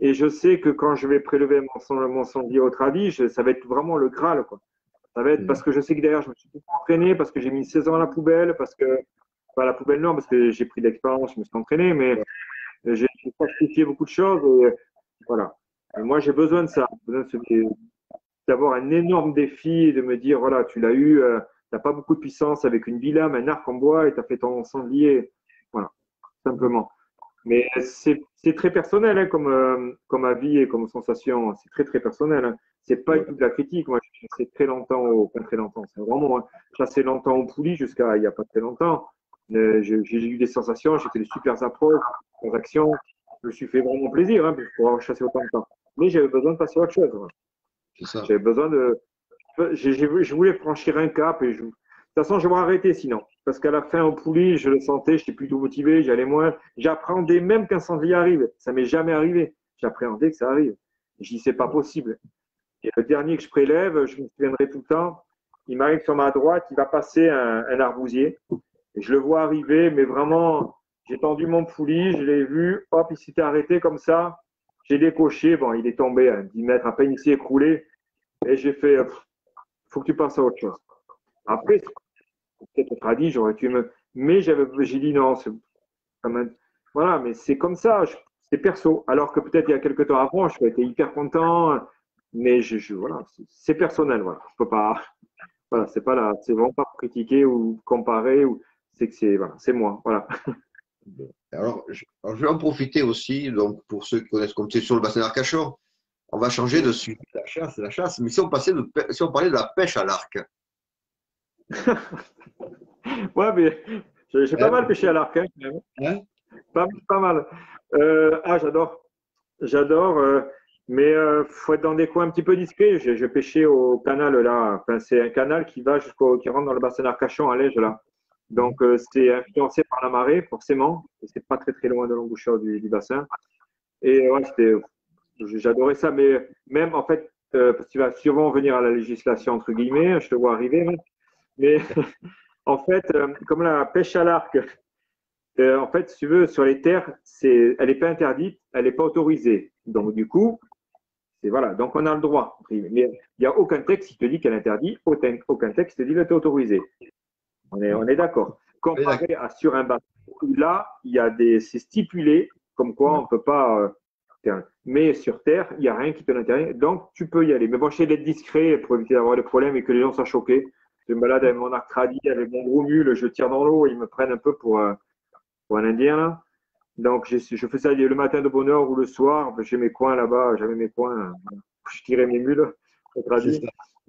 Speaker 2: et je sais que quand je vais prélever mon sanglier au tradit, ça va être vraiment le Graal, quoi. Ça va être parce que je sais que derrière, je me suis beaucoup entraîné, parce que j'ai mis 16 ans à la poubelle, parce que, pas à la poubelle, non, parce que j'ai pris de l'expérience, je me suis entraîné, mais
Speaker 1: Ouais,
Speaker 2: j'ai sacrifié beaucoup de choses et voilà. Et moi, j'ai besoin de ça, besoin d'avoir un énorme défi et de me dire, voilà, tu l'as eu, tu n'as pas beaucoup de puissance avec une bilame, un arc en bois et tu as fait ton sanglier. Voilà, simplement. Mais c'est très personnel hein, comme avis et comme sensation. C'est très, très personnel. Hein. C'est pas du
Speaker 1: ouais.
Speaker 2: tout de la critique. Moi, j'ai chassé très longtemps, pas très longtemps, c'est vraiment hein, chassé longtemps au poulie jusqu'à il n'y a pas très longtemps. J'ai eu des sensations, j'ai fait des super approches, des actions. je me suis fait vraiment plaisir pour avoir chassé autant de temps. Mais j'avais besoin de passer à autre chose.
Speaker 1: C'est ça.
Speaker 2: J'avais besoin de. Je voulais franchir un cap et de toute façon, je vais arrêter sinon. Parce qu'à la fin, au poulie, je le sentais, j'étais plutôt motivé, j'allais moins. J'appréhendais même qu'un sanglier arrive. Ça m'est jamais arrivé. J'appréhendais que ça arrive. Je dis, c'est pas possible. Et le dernier que je prélève, je me souviendrai tout le temps, il m'arrive sur ma droite, il va passer un arbousier. Et je le vois arriver, mais vraiment, j'ai tendu mon poulie, je l'ai vu, hop, il s'était arrêté comme ça. J'ai décoché, bon, il est tombé à 10 mètres, à peine il s'est écroulé. Et j'ai fait, faut que tu passes à autre chose. Après, peut-être être dit, j'aurais pu me. Mais j'ai dit non, c'est quand même. Voilà, mais c'est comme ça, c'est perso. Alors que peut-être il y a quelques temps avant, je été hyper content, mais voilà, c'est personnel, voilà. Je peux pas, voilà, c'est pas là, c'est vraiment pas pour critiquer ou comparer, ou c'est que c'est, voilà, c'est moi, voilà.
Speaker 1: Alors, je vais en profiter aussi, donc pour ceux qui connaissent comme c'est sur le bassin d'Arcachon, on va changer de sujet, la chasse, mais si on parlait de la pêche à l'arc,
Speaker 2: Ouais, mais j'ai pas mal
Speaker 1: hein,
Speaker 2: pêché à l'arc, hein, quand même.
Speaker 1: hein,
Speaker 2: Pas mal. J'adore. J'adore, mais faut être dans des coins un petit peu discrets. Je pêchais au canal là. Enfin, c'est un canal qui rentre dans le bassin d'Arcachon à Lège là. Donc c'est influencé par la marée forcément. Et c'est pas très très loin de l'embouchure du bassin. Et ouais, j'adorais ça. Mais même en fait, parce que tu vas sûrement venir à la législation entre guillemets. Je te vois arriver. Mais en fait, comme la pêche à l'arc, en fait, si tu veux, sur les terres, elle n'est pas interdite, elle n'est pas autorisée. Donc, du coup, voilà. Donc, on a le droit. Mais il n'y a aucun texte qui te dit qu'elle est interdite, aucun texte qui te dit qu'elle est autorisée. On est d'accord. Comparé à sur un bateau, où là, c'est stipulé, comme quoi on ne peut pas. Mais sur terre, il n'y a rien qui te l'interdit. Donc, tu peux y aller. Mais bon, j'essaie d'être discret pour éviter d'avoir des problèmes et que les gens soient choqués. Je me balade avec mon arc tradit, avec mon gros mule, je tire dans l'eau, ils me prennent un peu pour un Indien. Là. Donc, je fais ça le matin de bonne heure ou le soir. J'ai mes coins là-bas, j'avais mes coins. Je tirais mes mules, au
Speaker 1: c'est
Speaker 2: tradit.
Speaker 1: ça.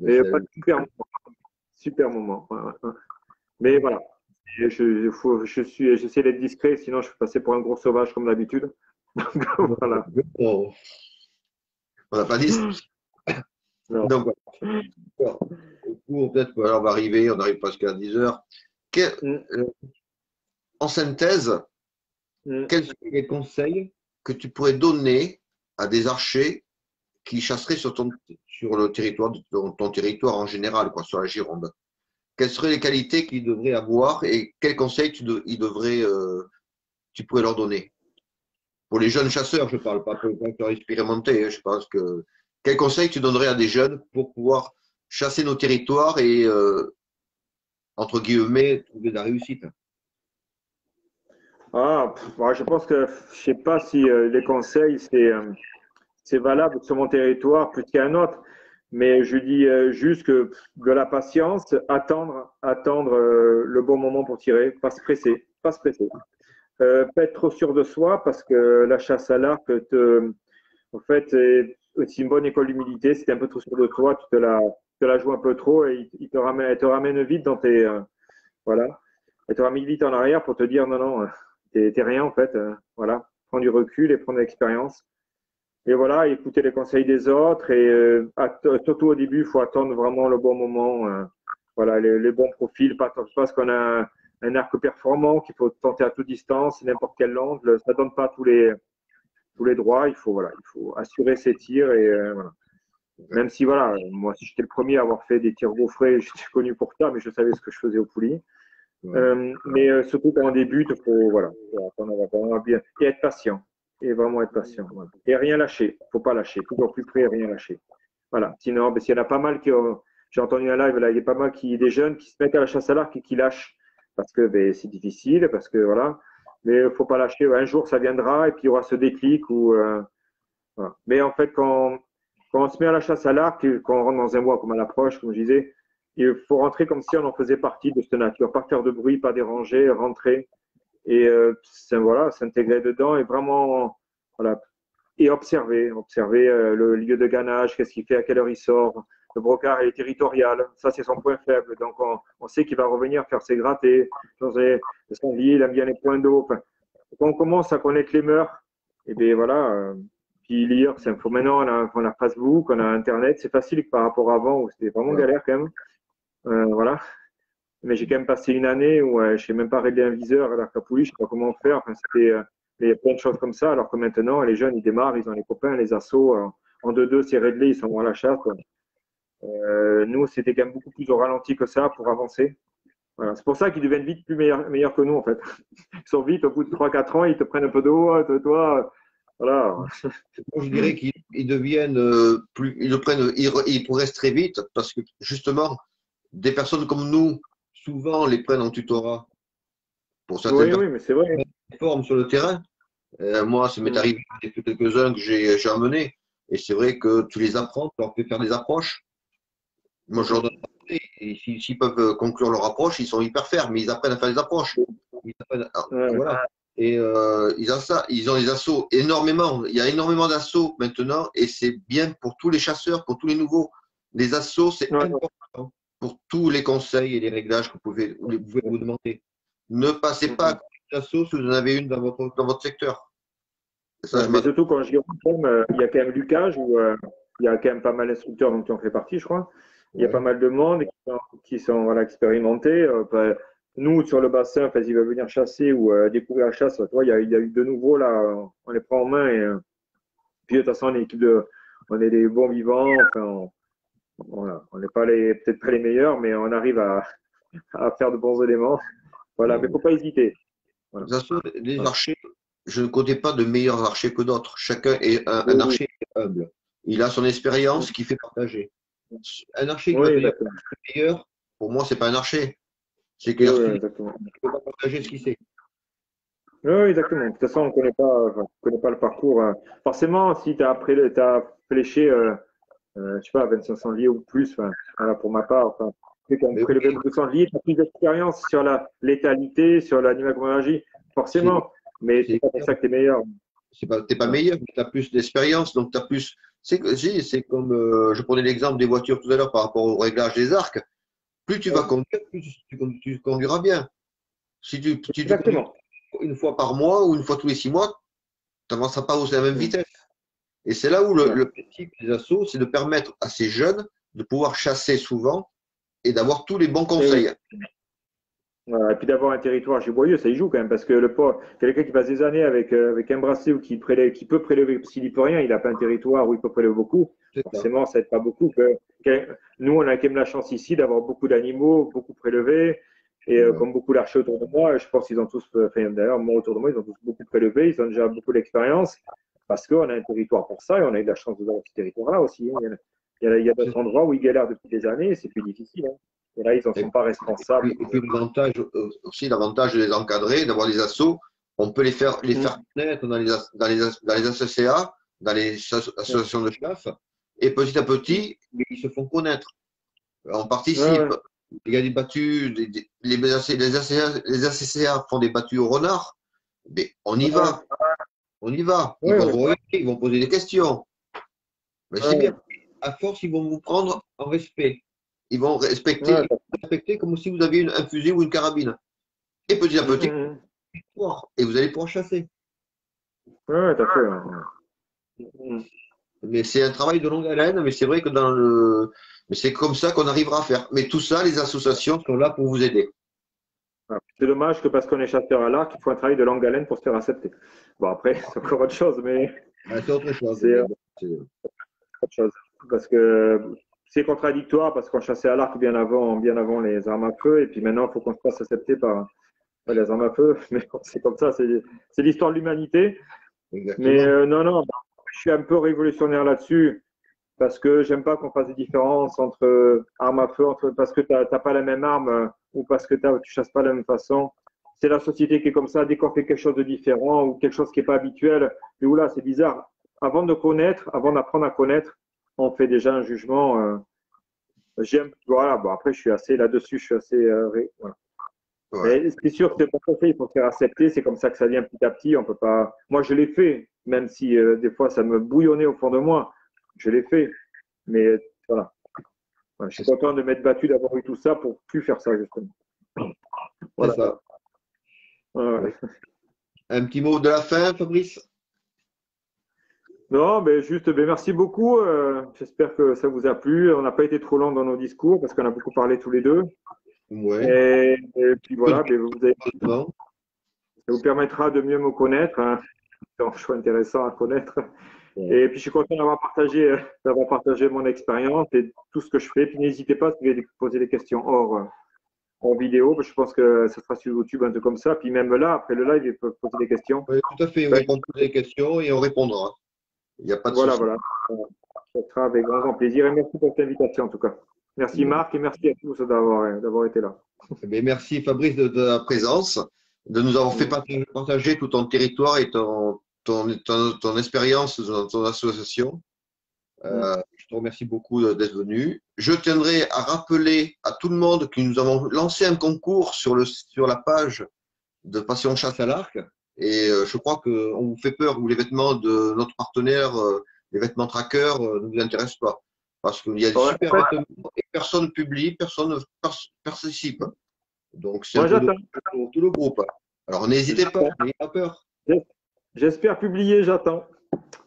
Speaker 2: Et pas de super moment. Super moment. Ouais. Mais voilà. J'essaie d'être discret, sinon je peux passer pour un gros sauvage comme d'habitude. Donc, voilà.
Speaker 1: Oh, on n'a pas dit.
Speaker 2: Non.
Speaker 1: Donc, voilà. Au cours, peut-être qu'on va arriver, on arrive presque à 10 heures.
Speaker 2: Mm,
Speaker 1: En synthèse,
Speaker 2: mm.
Speaker 1: quels seraient les conseils que tu pourrais donner à des archers qui chasseraient sur le territoire, ton territoire en général, quoi, sur la Gironde? Quelles seraient les qualités qu'ils devraient avoir et quels conseils tu pourrais leur donner? Pour les jeunes chasseurs, je ne parle pas pour les chasseurs expérimentés. Je pense que quels conseils tu donnerais à des jeunes pour pouvoir chasser nos territoires et, entre guillemets, trouver de la réussite?
Speaker 2: Je pense que je sais pas si les conseils, c'est valable sur mon territoire plus qu'un autre. Mais je dis juste que de la patience, attendre le bon moment pour tirer, pas se presser, pas se presser. Pas être trop sûr de soi parce que la chasse à l'arc, en fait, c'est aussi une bonne école d'humilité. Si tu es un peu trop sûr de toi, tu te la joues un peu trop et elle te ramène vite dans tes. Voilà. Elle te ramène vite en arrière pour te dire non, non, t'es rien en fait. Voilà. Prendre du recul et prendre de l'expérience. Et voilà, écouter les conseils des autres et surtout au début, il faut attendre vraiment le bon moment. Voilà, les bons profils, pas parce qu'on a un arc performant qu'il faut tenter à toute distance, n'importe quel angle, ça donne pas tous les droits. Il faut assurer ses tirs et voilà. Même si voilà, moi si j'étais le premier à avoir fait des tirs gaufrés, j'étais connu pour ça, mais je savais ce que je faisais au poulie. Mais surtout quand on débute, il faut attendre bien et être patient. Et vraiment être patient. Voilà. Et rien lâcher. Il ne faut pas lâcher. Toujours plus près et rien lâcher. Voilà. Sinon, s'il y en a pas mal qui ont. J'ai entendu un live, là, il y a pas mal des jeunes qui se mettent à la chasse à l'arc et qui lâchent. Parce que c'est difficile, parce que voilà. Mais il ne faut pas lâcher. Un jour, ça viendra et puis il y aura ce déclic où. Voilà. Mais en fait, quand on se met à la chasse à l'arc, quand on rentre dans un bois comme à l'approche, comme je disais, il faut rentrer comme si on en faisait partie de cette nature. Pas faire de bruit, pas déranger, rentrer et voilà, s'intégrer dedans et vraiment voilà, et observer le lieu de gainage, qu'est-ce qu'il fait, à quelle heure il sort. Le brocard est territorial, ça c'est son point faible, donc on sait qu'il va revenir faire ses grattés. Le sanglier, il aime bien les points d'eau. Enfin, quand on commence à connaître les mœurs, Et bien voilà. Puis lire, c'est faut maintenant on a Facebook, on a Internet, c'est facile par rapport à avant où c'était vraiment
Speaker 1: Voilà.
Speaker 2: galère quand même. Voilà. Mais j'ai quand même passé une année où je sais même pas régler un viseur à la capouille, je sais pas comment faire. Enfin, c'était, il y a plein de choses comme ça. Alors que maintenant, les jeunes, ils démarrent, ils ont les copains, les assos. En 2-2, c'est réglé, ils sont à la chasse. Quoi. Nous, c'était quand même beaucoup plus au ralenti que ça pour avancer. Voilà. C'est pour ça qu'ils deviennent vite plus meilleurs que nous, en fait. Ils sont vite, au bout de 3-4 ans, ils te prennent un peu d'eau, toi. Voilà.
Speaker 1: Moi, je dirais qu'ils deviennent plus, ils le prennent, ils progressent très vite parce que justement, des personnes comme nous, souvent, les prennent en tutorat pour certaines
Speaker 2: Oui,
Speaker 1: personnes
Speaker 2: oui, mais c'est vrai.
Speaker 1: qui forment sur le terrain. Moi, ça m'est
Speaker 2: Mm.
Speaker 1: arrivé, j'en ai fait quelques-uns que j'ai amenés. Et c'est vrai que tu les apprends, tu leur fais faire des approches. Moi, je leur donne des conseils, et s'ils peuvent conclure leur approche, ils sont hyper fermes, mais ils apprennent à faire des approches. Ils apprennent
Speaker 2: Ouais.
Speaker 1: voilà. Et ils ont ça, ils ont des assauts énormément. Il y a énormément d'assauts maintenant, et c'est bien pour tous les chasseurs, pour tous les nouveaux. Les assauts, c'est
Speaker 2: Ouais.
Speaker 1: important pour tous les conseils et les réglages que vous pouvez vous demander. Ne passez pas à
Speaker 2: Mm.
Speaker 1: côté d'assaut si vous en avez une dans votre secteur. Et ça,
Speaker 2: Ouais,
Speaker 1: je
Speaker 2: mais
Speaker 1: m'adresse.
Speaker 2: surtout quand je dis il y a quand même Lucas, où il y a quand même pas mal d'instructeurs dont tu en fais partie, je crois. Il y a pas
Speaker 1: Ouais.
Speaker 2: mal de monde qui sont voilà, expérimentés. Nous, sur le bassin, enfin, ils veulent venir chasser ou découvrir la chasse. Toi, il y a eu de nouveaux, là, on les prend en main. Puis, de toute façon, on est des bons vivants. Enfin, voilà, on n'est pas peut-être pas les meilleurs, mais on arrive à faire de bons éléments. Voilà, mais il ne
Speaker 1: Non.
Speaker 2: faut pas hésiter. Voilà.
Speaker 1: De toute façon, les
Speaker 2: Voilà.
Speaker 1: archers, je ne connais pas de meilleurs archers que d'autres. Chacun est un
Speaker 2: Oui,
Speaker 1: archer humble. Il a son expérience qui fait partager. Un archer qui va te
Speaker 2: oui,
Speaker 1: dire
Speaker 2: d'accord.
Speaker 1: que c'est le meilleur, pour moi, c'est pas un archer. C'est qu'il
Speaker 2: Oui,
Speaker 1: a
Speaker 2: oui,
Speaker 1: reçu des
Speaker 2: exactement.
Speaker 1: il ne peut pas partager ce qu'il sait.
Speaker 2: Oui, oui, exactement. De toute façon, on connaît pas le parcours. Forcément, si tu as fléché, je sais pas, 25 sangliers ou plus, enfin, voilà, pour ma part, enfin, tu sais, quand on
Speaker 1: Mais oui,
Speaker 2: prélevait beaucoup de sangliers, tu as plus d'expérience sur la létalité, sur l'animal comment agit,
Speaker 1: c'est
Speaker 2: forcément. Mais c'est
Speaker 1: c'est
Speaker 2: pas pour ça que tu es meilleur.
Speaker 1: t'es pas
Speaker 2: Voilà.
Speaker 1: meilleur, mais tu as plus d'expérience, donc tu as plus. C'est comme je prenais l'exemple des voitures tout à l'heure par rapport au réglage des arcs. Plus tu vas conduire, plus tu conduiras bien. Si tu conduis
Speaker 2: Exactement.
Speaker 1: une fois par mois ou une fois tous les 6 mois, tu n'avanceras pas à la même
Speaker 2: Mm.
Speaker 1: vitesse. Et c'est là où le,
Speaker 2: Ouais.
Speaker 1: le principe des assos, c'est de permettre à ces jeunes de pouvoir chasser souvent et d'avoir tous les bons
Speaker 2: Et oui.
Speaker 1: conseils.
Speaker 2: Voilà. Et puis d'avoir un territoire giboyeux, ça y joue quand même, parce que quelqu'un qui passe des années avec un bracelet ou qui peut prélever, parce qu'il n'y peut rien, il n'a pas un territoire où il peut prélever beaucoup,
Speaker 1: C'est ça.
Speaker 2: forcément, ça n'aide pas beaucoup. Nous, on a quand même la chance ici d'avoir beaucoup d'animaux, beaucoup prélevés, et
Speaker 1: Ouais.
Speaker 2: comme beaucoup d'archers autour de moi, je pense qu'ils ont tous, enfin, d'ailleurs, moi autour de moi, ils ont tous beaucoup prélevé, ils ont déjà beaucoup d'expérience, parce qu'on a un territoire pour ça, et on a eu de la chance d'avoir ce territoire-là aussi. Hein. Il y a
Speaker 1: C'est
Speaker 2: d'autres endroits où ils galèrent depuis des années, et c'est plus difficile. Hein. Et là, ils n'en
Speaker 1: Et
Speaker 2: sont pas responsables.
Speaker 1: puis l'avantage aussi, l'avantage de les encadrer, d'avoir des assos, on peut les faire connaître dans les ACCA, dans les associations de chasse, et petit à petit, ils se font connaître. On
Speaker 2: Ouais,
Speaker 1: participe.
Speaker 2: ouais.
Speaker 1: Il y a des battues, les ACCA font des battues au renard, mais on y
Speaker 2: Ouais,
Speaker 1: va, on y va. Ils
Speaker 2: ouais,
Speaker 1: vont
Speaker 2: ouais,
Speaker 1: vous regarder, ils vont poser des questions. Mais c'est bien.
Speaker 2: ouais,
Speaker 1: À force, ils vont vous prendre en respect. Ils vont
Speaker 2: ouais,
Speaker 1: respecter comme si vous aviez un fusil ou une carabine. Et petit à petit, et vous allez pouvoir chasser.
Speaker 2: ouais, tout à fait. Ouais.
Speaker 1: Mais c'est un travail de longue haleine, mais c'est vrai que mais c'est comme ça qu'on arrivera à faire. Mais tout ça, les associations sont là pour vous aider.
Speaker 2: Ouais. C'est dommage que parce qu'on est chasseur à l'arc, il faut un travail de longue haleine pour se faire accepter. Bon, après, c'est encore autre chose, mais
Speaker 1: Ah, c'est autre chose.
Speaker 2: c'est
Speaker 1: Mais bon,
Speaker 2: autre chose. Parce que c'est contradictoire, parce qu'on chassait à l'arc bien avant les armes à feu, et puis maintenant, il faut qu'on se fasse accepter par les armes à feu. Mais bon, c'est comme ça, c'est l'histoire de l'humanité. Mais
Speaker 1: exactement.
Speaker 2: non, non, je suis un peu révolutionnaire là-dessus. Parce que j'aime pas qu'on fasse des différences entre armes à feu, parce que tu n'as pas la même arme ou parce que tu chasses pas de la même façon. C'est la société qui est comme ça. Dès qu'on fait quelque chose de différent ou quelque chose qui n'est pas habituel, et où là, c'est bizarre. Avant de connaître, avant d'apprendre à connaître, on fait déjà un jugement. Voilà, bon, après, je suis assez là-dessus, je suis assez. Voilà.
Speaker 1: Ouais.
Speaker 2: Mais c'est sûr que c'est pour ça il faut se faire accepter. C'est comme ça que ça vient petit à petit. On peut pas. Moi, je l'ai fait, même si des fois ça me bouillonnait au fond de moi. Je l'ai fait. Mais voilà. Ouais, je suis
Speaker 1: C'est ça.
Speaker 2: content de m'être battu d'avoir eu tout ça pour plus faire ça, justement.
Speaker 1: C'est
Speaker 2: Voilà.
Speaker 1: ça.
Speaker 2: Ouais,
Speaker 1: Ouais. Un petit mot de la fin, Fabrice?
Speaker 2: Non, ben juste, ben merci beaucoup. J'espère que ça vous a plu. On n'a pas été trop long dans nos discours parce qu'on a beaucoup parlé tous les deux.
Speaker 1: Ouais.
Speaker 2: Et puis
Speaker 1: Peu de
Speaker 2: voilà, ben
Speaker 1: temps.
Speaker 2: ça vous permettra de mieux me connaître, hein. C'est un choix intéressant à connaître.
Speaker 1: Ouais.
Speaker 2: Et puis je suis content d'avoir partagé mon expérience et tout ce que je fais. Puis n'hésitez pas si vous voulez poser des questions hors vidéo. Je pense que ça sera sur YouTube un peu comme ça. Puis même là, après le live, ils peuvent poser des questions.
Speaker 1: Ouais, tout à fait,
Speaker 2: Ben,
Speaker 1: oui, on pose des questions et on répondra. Il n'y a pas de
Speaker 2: voilà,
Speaker 1: souci.
Speaker 2: voilà. Ça sera avec grand, grand plaisir. Et merci pour cette invitation en tout cas. Merci Marc et merci à tous d'avoir été là.
Speaker 1: Eh bien, merci Fabrice de ta présence, de nous avoir fait partager tout ton territoire et ton expérience dans ton association. Je te remercie beaucoup d'être venu. Je tiendrai à rappeler à tout le monde que nous avons lancé un concours sur la page de Passion Chasse à l'Arc. Et je crois qu'on vous fait peur, ou les vêtements de notre partenaire, les vêtements Tracker, ne vous intéressent pas. Parce qu'il y a des
Speaker 2: Ouais,
Speaker 1: super
Speaker 2: en fait,
Speaker 1: vêtements et personne publie, personne participe. Donc, c'est un
Speaker 2: moi
Speaker 1: peu de
Speaker 2: j'attends.
Speaker 1: pour tout le groupe. Alors, n'hésitez pas, n'ayez pas peur.
Speaker 2: J'espère publier, j'attends.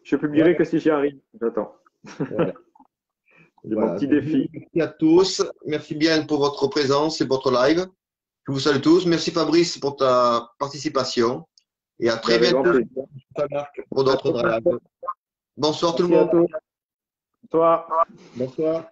Speaker 2: Je publierai
Speaker 1: Voilà,
Speaker 2: que si j'y arrive. J'attends.
Speaker 1: voilà,
Speaker 2: C'est mon
Speaker 1: voilà.
Speaker 2: petit
Speaker 1: Donc,
Speaker 2: défi.
Speaker 1: merci à tous. Merci bien pour votre présence et votre live. Je vous salue tous. Merci Fabrice pour ta participation. Et à
Speaker 2: Mais
Speaker 1: très
Speaker 2: avec grand
Speaker 1: bientôt
Speaker 2: plaisir.
Speaker 1: pour
Speaker 2: À la
Speaker 1: d'autres
Speaker 2: prochaine.
Speaker 1: lives. Bonsoir tout le
Speaker 2: Merci à
Speaker 1: monde.
Speaker 2: tous. Toi.
Speaker 1: Bonsoir.